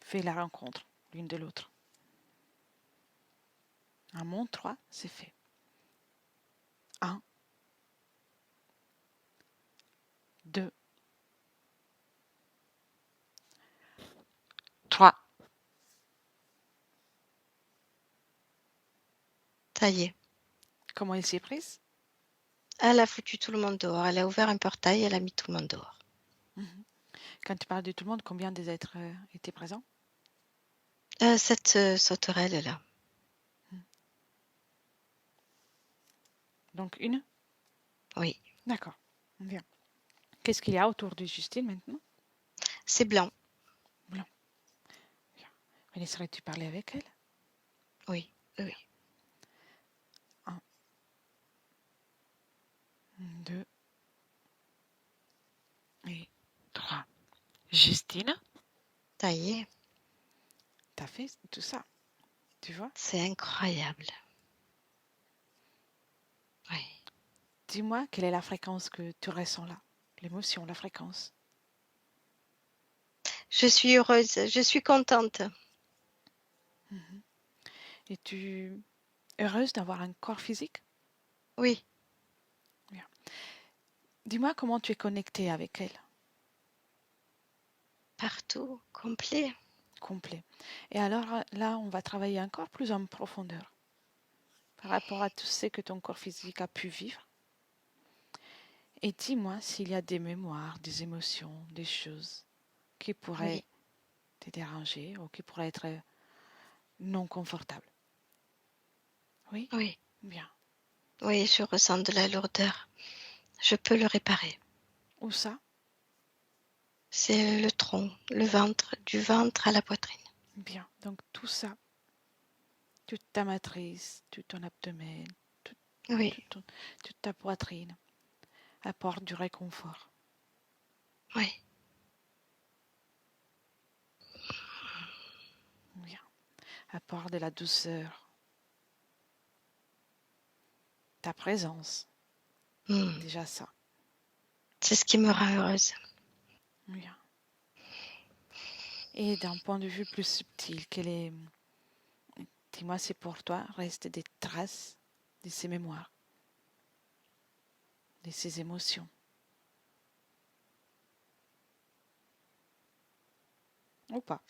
fait la rencontre l'une de l'autre. Un monde 3, c'est fait. 1, 2, 3. ça y est. Comment elle s'est prise? Elle a foutu tout le monde dehors. Elle a ouvert un portail, elle a mis tout le monde dehors. Quand tu parles de tout le monde, combien des êtres étaient présents? Cette sauterelle-là. Donc une? Oui, D'accord. Bien. Qu'est-ce qu'il y a autour de Justine maintenant? c'est blanc. Blanc. Bien. Mais laisserais-tu parler avec elle? Oui, oui. 1, 2 et 3. Justine, Ça y est, t'as fait tout ça, tu vois? c'est incroyable. Oui. Dis-moi quelle est la fréquence que tu ressens là, l'émotion, la fréquence. Je suis heureuse, je suis contente. Es-tu heureuse d'avoir un corps physique? Oui, Bien. Dis-moi comment tu es connectée avec elle, partout, complet. complet. Et alors là, on va travailler encore plus en profondeur par rapport à tout ce que ton corps physique a pu vivre. Et dis-moi s'il y a des mémoires, des émotions, des choses qui Oui, pourraient te déranger ou qui pourraient être non confortables. Oui? oui, Bien. oui, je ressens de la lourdeur. Je peux le réparer. Où ça? C'est le tronc, le ventre, du ventre à la poitrine. Bien. Donc tout ça, toute ta matrice, tout ton abdomen, tout- Oui, tout ton- toute ta poitrine apporte du réconfort. oui. Bien. Apporte de la douceur, ta présence, Hmm. déjà ça. C'est ce qui me rend heureuse. Bien. Et d'un point de vue plus subtil, dis-moi, c'est pour toi, reste des traces de ces mémoires, de ces émotions. Ou pas.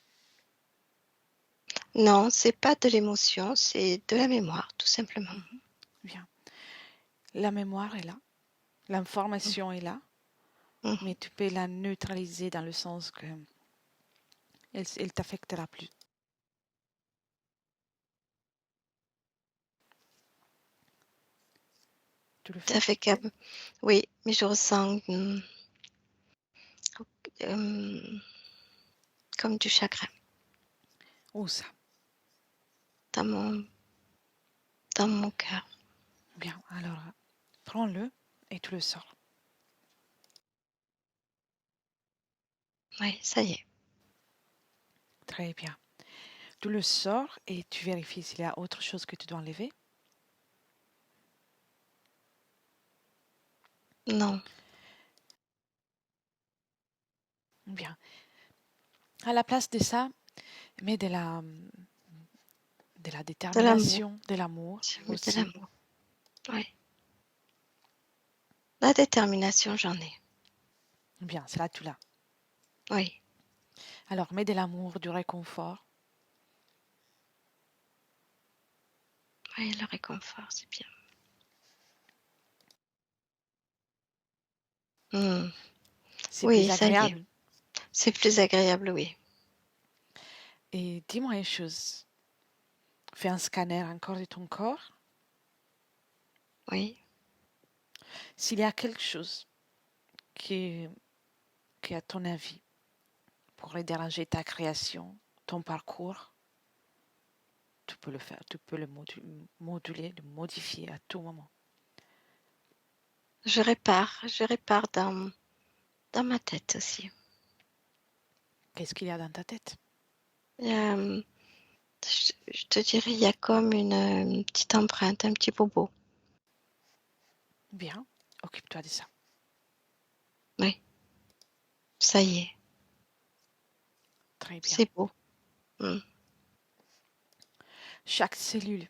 Non, c'est pas de l'émotion, c'est de la mémoire, tout simplement. Bien. La mémoire est là, l'information est là, Mhm. mais tu peux la neutraliser dans le sens que elle t'affectera plus. Tu le Ça fais? fait que, oui, mais je ressens comme du chagrin Où ça? dans dans mon cœur. Bien. Alors, prends-le et tu le sors. Oui, ça y est. Très bien. Tu le sors et tu vérifies s'il y a autre chose que tu dois enlever. Non, Bien. À la place de ça, mets de la de l'amour. détermination, de l'amour Je mets de aussi. l'amour. Oui. La détermination, j'en ai. Bien, c'est là tu l'as. Oui, Alors, mets de l'amour, du réconfort. oui, le réconfort, c'est bien. Hmm. C'est Oui, plus ça y est. agréable. C'est plus agréable, oui. Et dis-moi une chose. Fais un scanner encore de ton corps. Oui. S'il y a quelque chose qui, qui, à ton avis, pourrait déranger ta création, ton parcours, tu peux le faire. Tu peux le moduler, le modifier à tout moment. Je répare dans ma tête aussi. Qu'est-ce qu'il y a dans ta tête? Je te dirais, il y a comme une petite empreinte, un petit bobo. Bien, occupe-toi de ça. Oui, ça y est, Très bien. c'est beau. Hmm. Chaque cellule,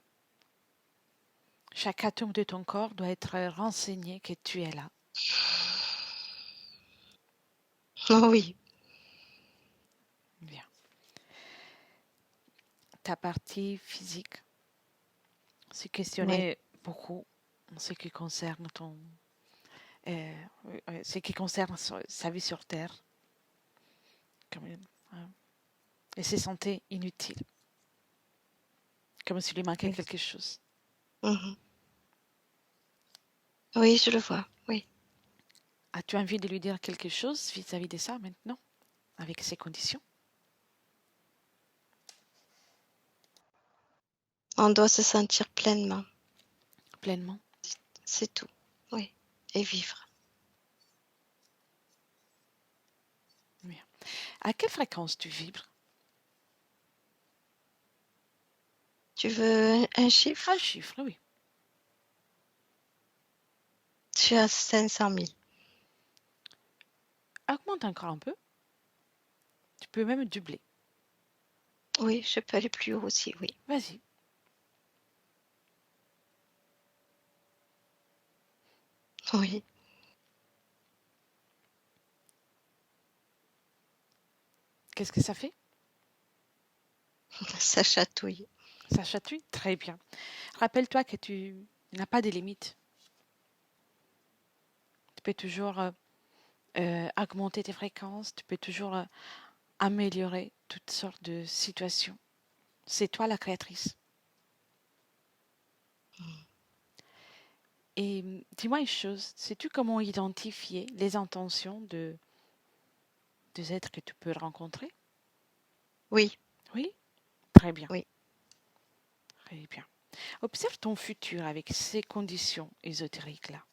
chaque atome de ton corps doit être renseigné que tu es là. Oh oui, Bien. Ta partie physique, se oui. questionner beaucoup en ce qui concerne ce qui concerne sa vie sur Terre, comme, hein, et se sentir inutile, comme s'il lui manquait Oui. quelque chose. Mhm. Oui, je le vois. Oui. As-tu envie de lui dire quelque chose vis-à-vis de ça maintenant, avec ces conditions? On doit se sentir pleinement. Pleinement. C'est tout. Oui. Et vivre. Bien. À quelle fréquence tu vibres? Tu veux un Un chiffre? chiffre, oui. Je suis à 500 000. Augmente encore un peu. Tu peux même doubler. Oui, je peux aller plus haut aussi, oui. Vas-y. Oui, Qu'est-ce que ça fait? ça chatouille. Ça chatouille? Très bien. Rappelle-toi que tu n'as pas de limites. Tu peux toujours augmenter tes fréquences, tu peux toujours améliorer toutes sortes de situations. C'est toi la créatrice. Et dis-moi une chose, sais-tu comment identifier les intentions des êtres que tu peux rencontrer? Oui, Oui? Très bien. oui. Très bien. Observe ton futur avec ces conditions ésotériques-là.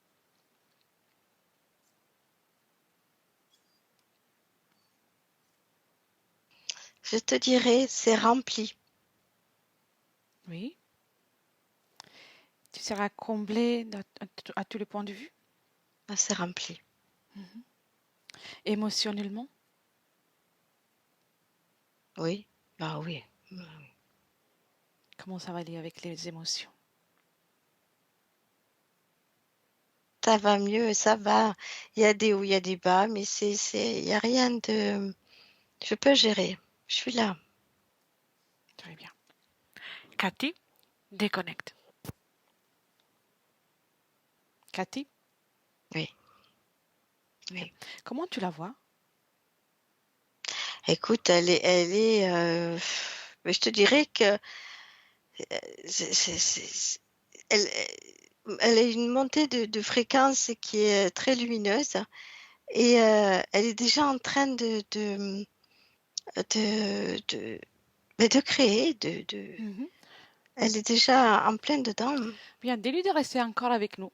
Je te dirais, c'est rempli. Oui. Tu seras comblé à tous les points de vue. C'est rempli. Mhm. Émotionnellement, Oui, bah oui. comment ça va aller avec les émotions? Ça va mieux, ça va. Il y a des hauts, il y a des bas, mais il y a rien de. Je peux gérer. Je suis là. Très bien. Cathy, déconnecte. Cathy, Oui, oui. comment tu la vois? Écoute, mais je te dirais que elle, elle a une montée de fréquence qui est très lumineuse et elle est déjà en train de, mais de créer, Mhm. elle est déjà en plein dedans. Bien, dis-lui de rester encore avec nous.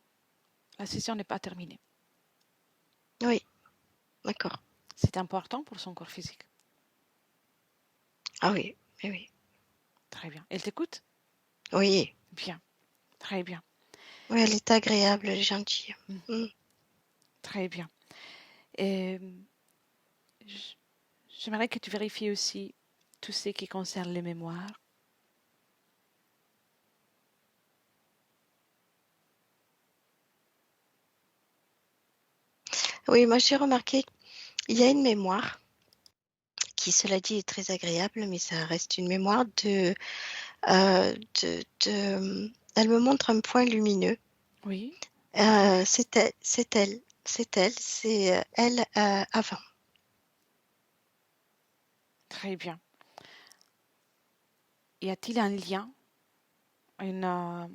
La session n'est pas terminée. Oui, d'accord. C'est important pour son corps physique. Ah oui, oui, oui. Très bien. Elle t'écoute? Oui, Bien. Très bien. oui, elle est agréable, elle est gentille. Mm. Mm. Très bien. Et j'aimerais que tu vérifies aussi tout ce qui concerne les mémoires. Oui, moi j'ai remarqué qu'il y a une mémoire qui, cela dit, est très agréable, mais ça reste une mémoire elle me montre un point lumineux. Oui. Très bien. C'est elle avant. Très bien. Y a-t-il un lien, un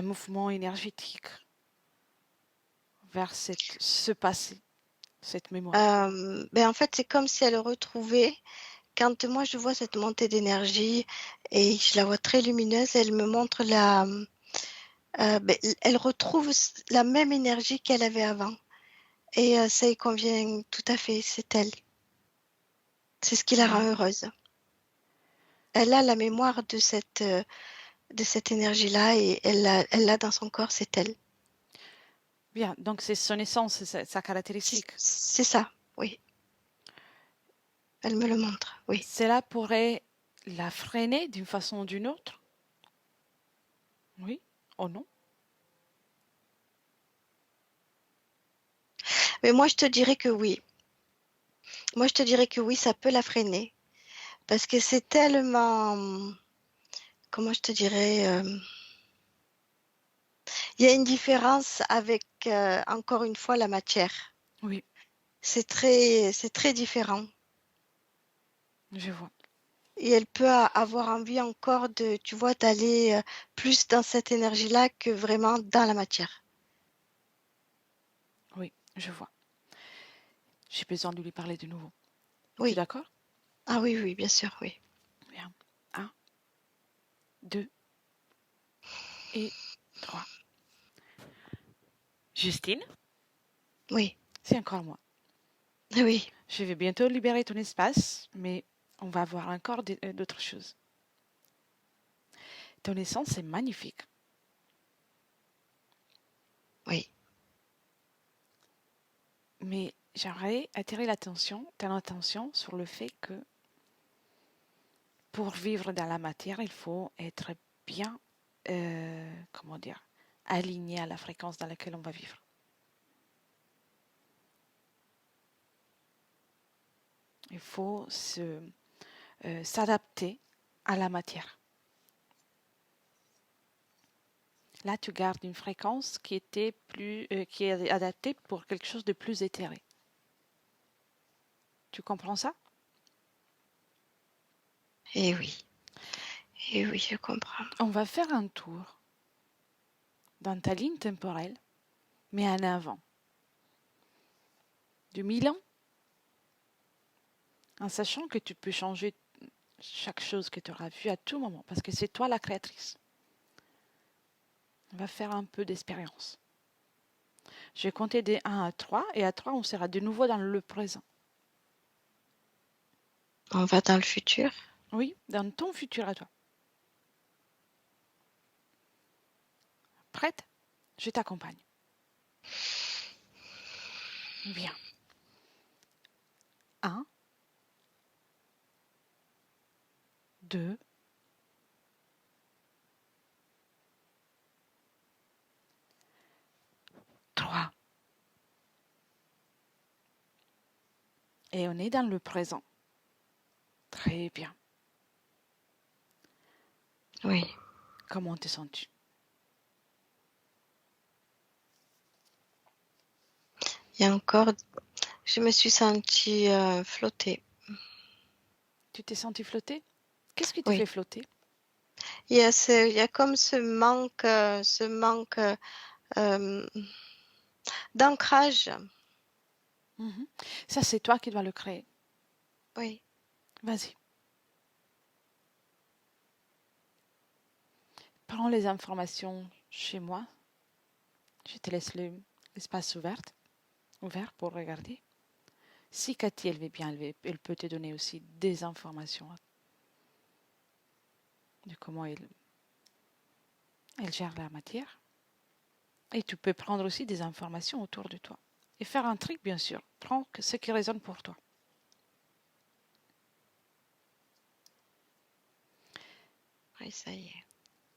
mouvement énergétique vers ce passé, cette mémoire? Ben en fait, c'est comme si elle retrouvait, quand moi je vois cette montée d'énergie et je la vois très lumineuse, elle me montre ben, elle retrouve la même énergie qu'elle avait avant. Et ça y convient tout à fait, c'est elle. C'est ce qui la rend Bien. heureuse. Elle a la mémoire de cette énergie-là et elle l'a dans son corps, c'est elle. Bien. Donc, c'est son essence, c'est sa caractéristique. C'est ça, oui. Elle me le montre, oui. Cela pourrait la freiner d'une façon ou d'une autre? Oui? Oh non? Mais moi, je te dirais que oui. Moi, je te dirais que oui, ça peut la freiner. Parce que c'est tellement, comment je te dirais, il y a une différence avec, encore une fois, la matière. Oui, C'est très différent. je vois. Et elle peut avoir envie encore de, tu vois, d'aller plus dans cette énergie-là que vraiment dans la matière. Oui, je vois. J'ai besoin de lui parler de nouveau. Tu es Oui. d'accord? Ah oui, oui, bien sûr, oui. Bien. Un, deux et trois. Justine, Oui. c'est encore moi. Oui. Je vais bientôt libérer ton espace, mais on va voir encore d'autres choses. Ton essence est magnifique, Oui. mais j'aimerais attirer ton attention sur le fait que pour vivre dans la matière, il faut être bien, comment dire, aligné à la fréquence dans laquelle on va vivre. Il faut s'adapter à la matière. Là, tu gardes une fréquence qui est adaptée pour quelque chose de plus éthéré. Tu comprends ça? Et oui. Et oui, je comprends. On va faire un tour dans ta ligne temporelle, mais en avant, de 1000 ans, en sachant que tu peux changer chaque chose que tu auras vue à tout moment, parce que c'est toi la créatrice. On va faire un peu d'expérience. Je vais compter des 1 à 3, et à 3, on sera de nouveau dans le présent. On va dans le futur. Oui, dans ton futur à toi. Prête? Je t'accompagne. Bien. 1, 2, 3. Et on est dans le présent. Très bien. Oui. Comment te sens-tu? Il y a encore, je me suis sentie flotter. Tu t'es senti flotter? Qu'est-ce qui te Oui. fait flotter? Il y a comme ce manque d'ancrage. Mhm. Ça, c'est toi qui dois le créer. Oui. Vas-y. Prends les informations chez moi. Je te laisse l'espace ouvert pour regarder. Si Cathy, elle veut bien, elle peut te donner aussi des informations de comment elle gère la matière. Et tu peux prendre aussi des informations autour de toi. Et faire un truc, bien sûr. Prends ce qui résonne pour toi. Oui, ça y est.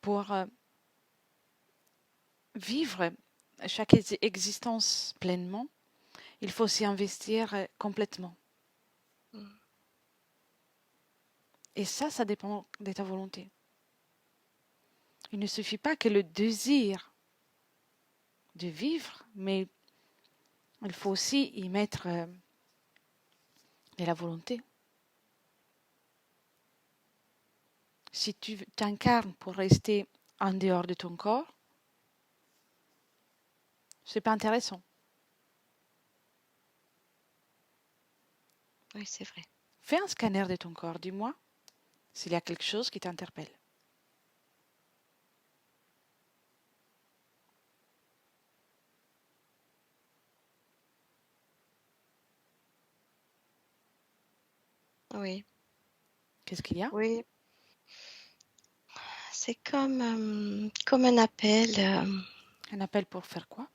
Pour vivre chaque existence pleinement, il faut s'y investir complètement. Mm. Et ça dépend de ta volonté. Il ne suffit pas que le désir de vivre, mais il faut aussi y mettre de la volonté. Si tu t'incarnes pour rester en dehors de ton corps, c'est pas intéressant. Oui, c'est vrai. Fais un scanner de ton corps, dis-moi s'il y a quelque chose qui t'interpelle. Oui. Qu'est-ce qu'il y a? Oui. C'est comme un appel, Un appel pour faire quoi?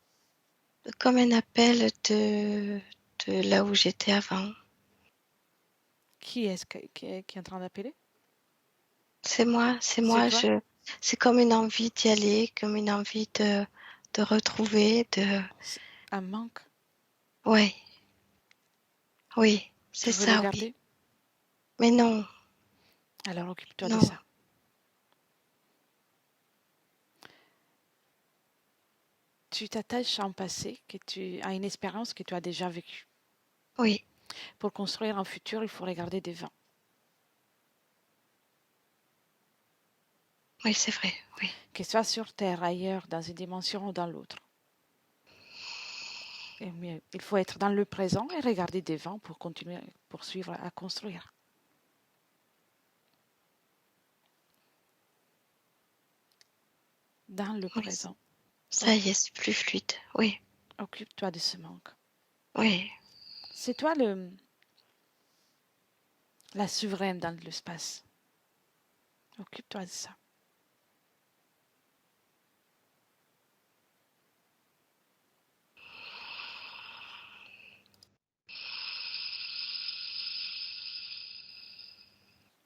comme un appel de là où j'étais avant. Qui est-ce qui est en train d'appeler? C'est moi, C'est toi? c'est comme une envie d'y aller, comme une envie de retrouver, C'est un manque. ouais, oui, Tu c'est veux le ça, oui. garder? Mais non, Alors occupe-toi de non, ça. Tu t'attaches à un passé, à une expérience que tu as déjà vécue. oui, Pour construire un futur, il faut regarder devant. oui, c'est vrai, oui, Que ce soit sur Terre, ailleurs, dans une dimension ou dans l'autre. Mais il faut être dans le présent et regarder devant pour continuer, poursuivre à construire. Dans le oui, présent. ça y est, c'est plus fluide, oui, Occupe-toi de ce manque. oui, C'est toi la souveraine dans l'espace. Occupe-toi de ça.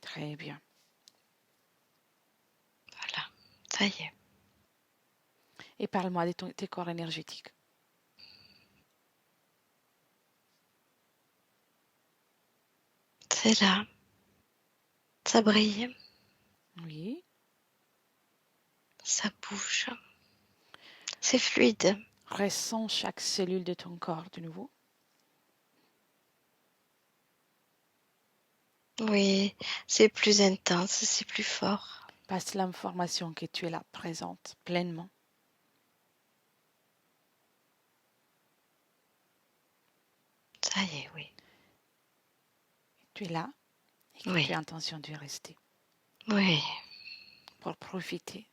Très bien. voilà, ça y est, Et parle-moi de tes corps énergétiques. c'est là, ça brille, Oui. ça bouge, c'est fluide, Ressens chaque cellule de ton corps de nouveau. oui, c'est plus intense, c'est plus fort, Passe l'information que tu es là, présente, pleinement. ça y est, oui, Tu es là et Oui, Tu as intention d'y rester oui. pour profiter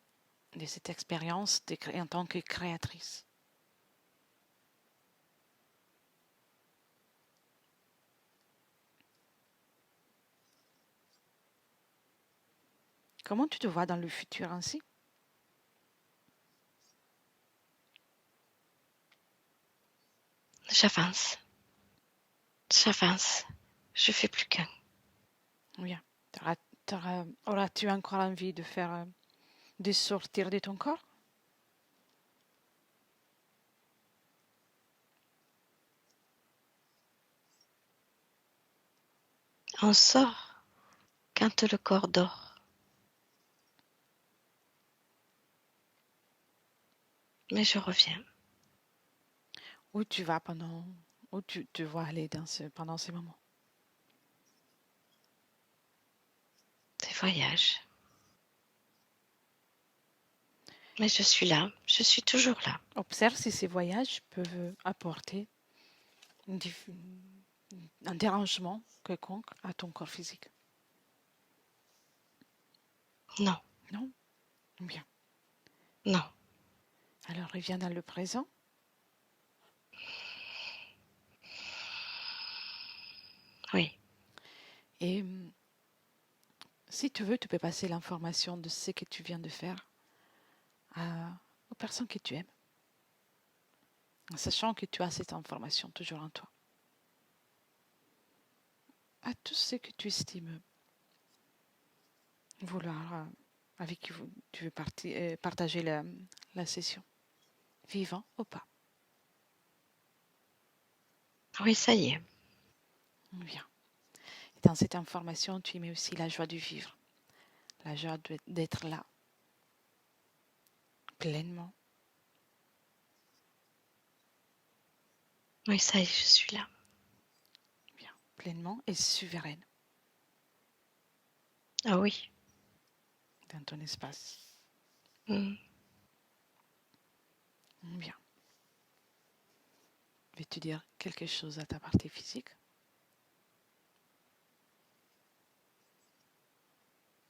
de cette expérience en tant que créatrice. Comment tu te vois dans le futur ainsi? J'avance. J'avance. Je fais plus qu'un. Bien. Auras-tu encore envie de faire, de sortir de ton corps? On sort quand le corps dort. Mais je reviens. Où tu vas où tu te vois aller pendant ces moments? Des voyages. Mais je suis là. Je suis toujours là. Observe si ces voyages peuvent apporter un dérangement quelconque à ton corps physique. Non, Non? Bien. non. Alors reviens dans le présent. Oui. Et si tu veux, tu peux passer l'information de ce que tu viens de faire aux personnes que tu aimes, en sachant que tu as cette information toujours en toi. À tous ceux que tu estimes vouloir, avec qui tu veux partager la session, vivant ou pas. Oui, ça y est. Bien. Et dans cette information, tu y mets aussi la joie de vivre, la joie d'être là, pleinement. Oui, ça y est, je suis là. Bien. Pleinement et souveraine Ah oui. dans ton espace. Mm. Bien. Veux-tu dire quelque chose à ta partie physique?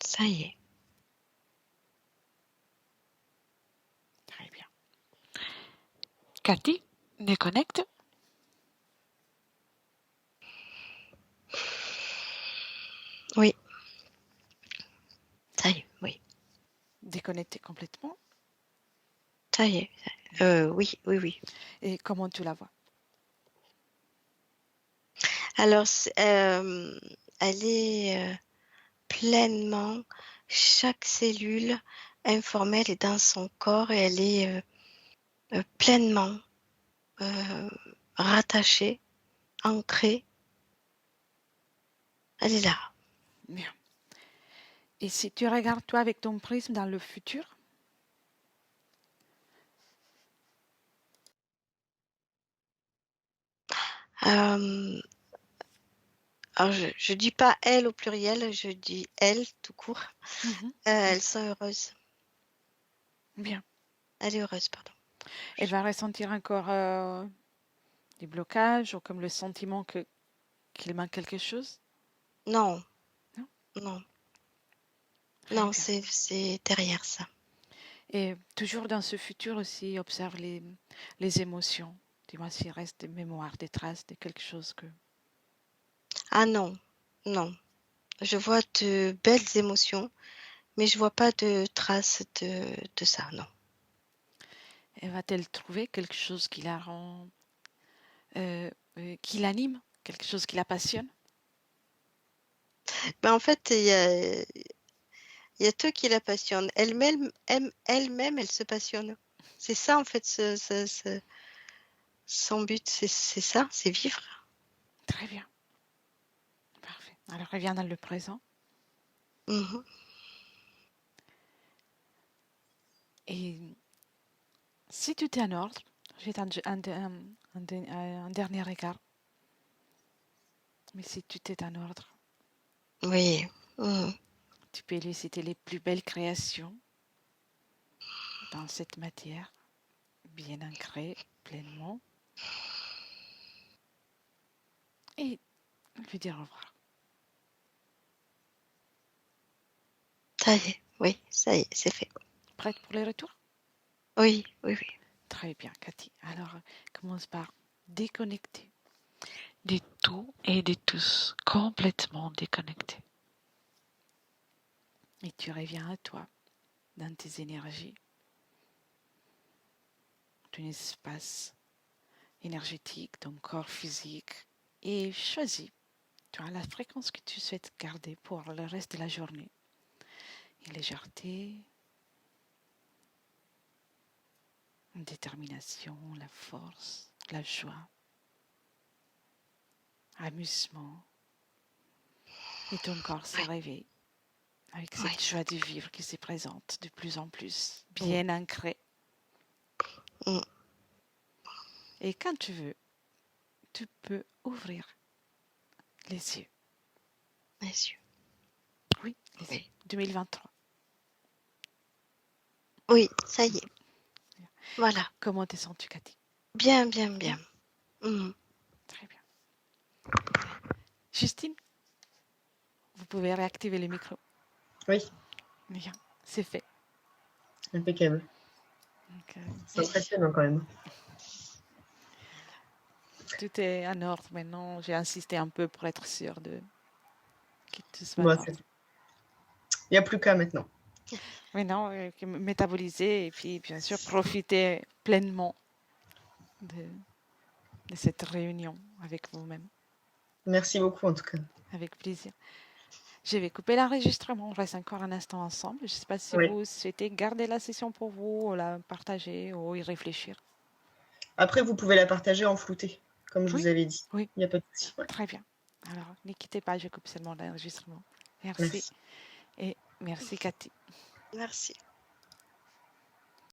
Ça y est. Très bien. Cathy, déconnecte. Oui. Ça y est, oui. Déconnecte complètement. Ça y est. Oui, oui, oui. Et comment tu la vois? Alors, elle est pleinement, chaque cellule informelle est dans son corps et elle est pleinement rattachée, ancrée. Elle est là. Bien. Et si tu regardes toi avec ton prisme dans le futur, Euh, alors, je dis pas elle au pluriel, je dis elle tout court. Elles sont heureuses. bien. Elle est heureuse, pardon. Elle va ressentir encore des blocages ou comme le sentiment qu'il manque quelque chose? Non, Non? non, Très non, bien. c'est derrière ça. Et toujours dans ce futur aussi, observe les émotions. Dis-moi s'il reste des mémoires, des traces de quelque chose que... Ah non, non. Je vois de belles émotions, mais je vois pas de traces de ça, non. Et va-t-elle trouver quelque chose qui l'anime, quelque chose qui la passionne? Ben, en fait, il y a tout qui la passionne. Elle-même, elle se passionne. C'est ça, en fait, son but, c'est ça, c'est vivre. Très bien. Parfait. Alors reviens dans le présent. Mhm. Et si tout est en ordre, je vais un dernier regard. Mais si tout est en ordre, Oui. Mhm. tu peux lui citer les plus belles créations dans cette matière, bien ancrée, pleinement, et lui dire au revoir. Ça y est, oui, ça y est, c'est fait. Prête pour les retours? Oui, oui, oui. Très bien, Cathy. Alors, commence par déconnecter de tout et de tous, complètement déconnecté. Et tu reviens à toi, dans tes énergies, ton espace énergétique, ton corps physique, et choisis, tu as la fréquence que tu souhaites garder pour le reste de la journée. Et légèreté, détermination, la force, la joie, amusement. Et ton corps se Oui, réveille avec oui. cette joie de vivre qui se présente de plus en plus, Mm, bien ancrée. mm, Et quand tu veux, tu peux ouvrir les yeux. bien sûr. Oui, les yeux. Oui. 2023. Oui, ça y est. Voilà. Comment te sens-tu, Cathy? Bien, bien, bien. Bien. Très bien. Justine, vous pouvez réactiver le micro. Oui, Bien, c'est fait. impeccable. Donc, C'est impressionnant quand même. tout est en ordre maintenant. J'ai insisté un peu pour être sûre de que tout soit Bon, en ordre. il n'y a plus qu'à maintenant. Maintenant, métaboliser et puis bien sûr profiter pleinement de, de cette réunion avec vous-même. Merci beaucoup en tout cas. Avec plaisir. Je vais couper l'enregistrement. On reste encore un instant ensemble. Je ne sais pas si Oui. vous souhaitez garder la session pour vous, ou la partager ou y réfléchir. Après, vous pouvez la partager en flouté, comme je Oui, vous avais dit. oui. Il n'y a pas de souci. Ouais. Très bien. Alors, ne quittez pas, je coupe seulement l'enregistrement. Merci. Merci. Et merci, Cathy. Merci.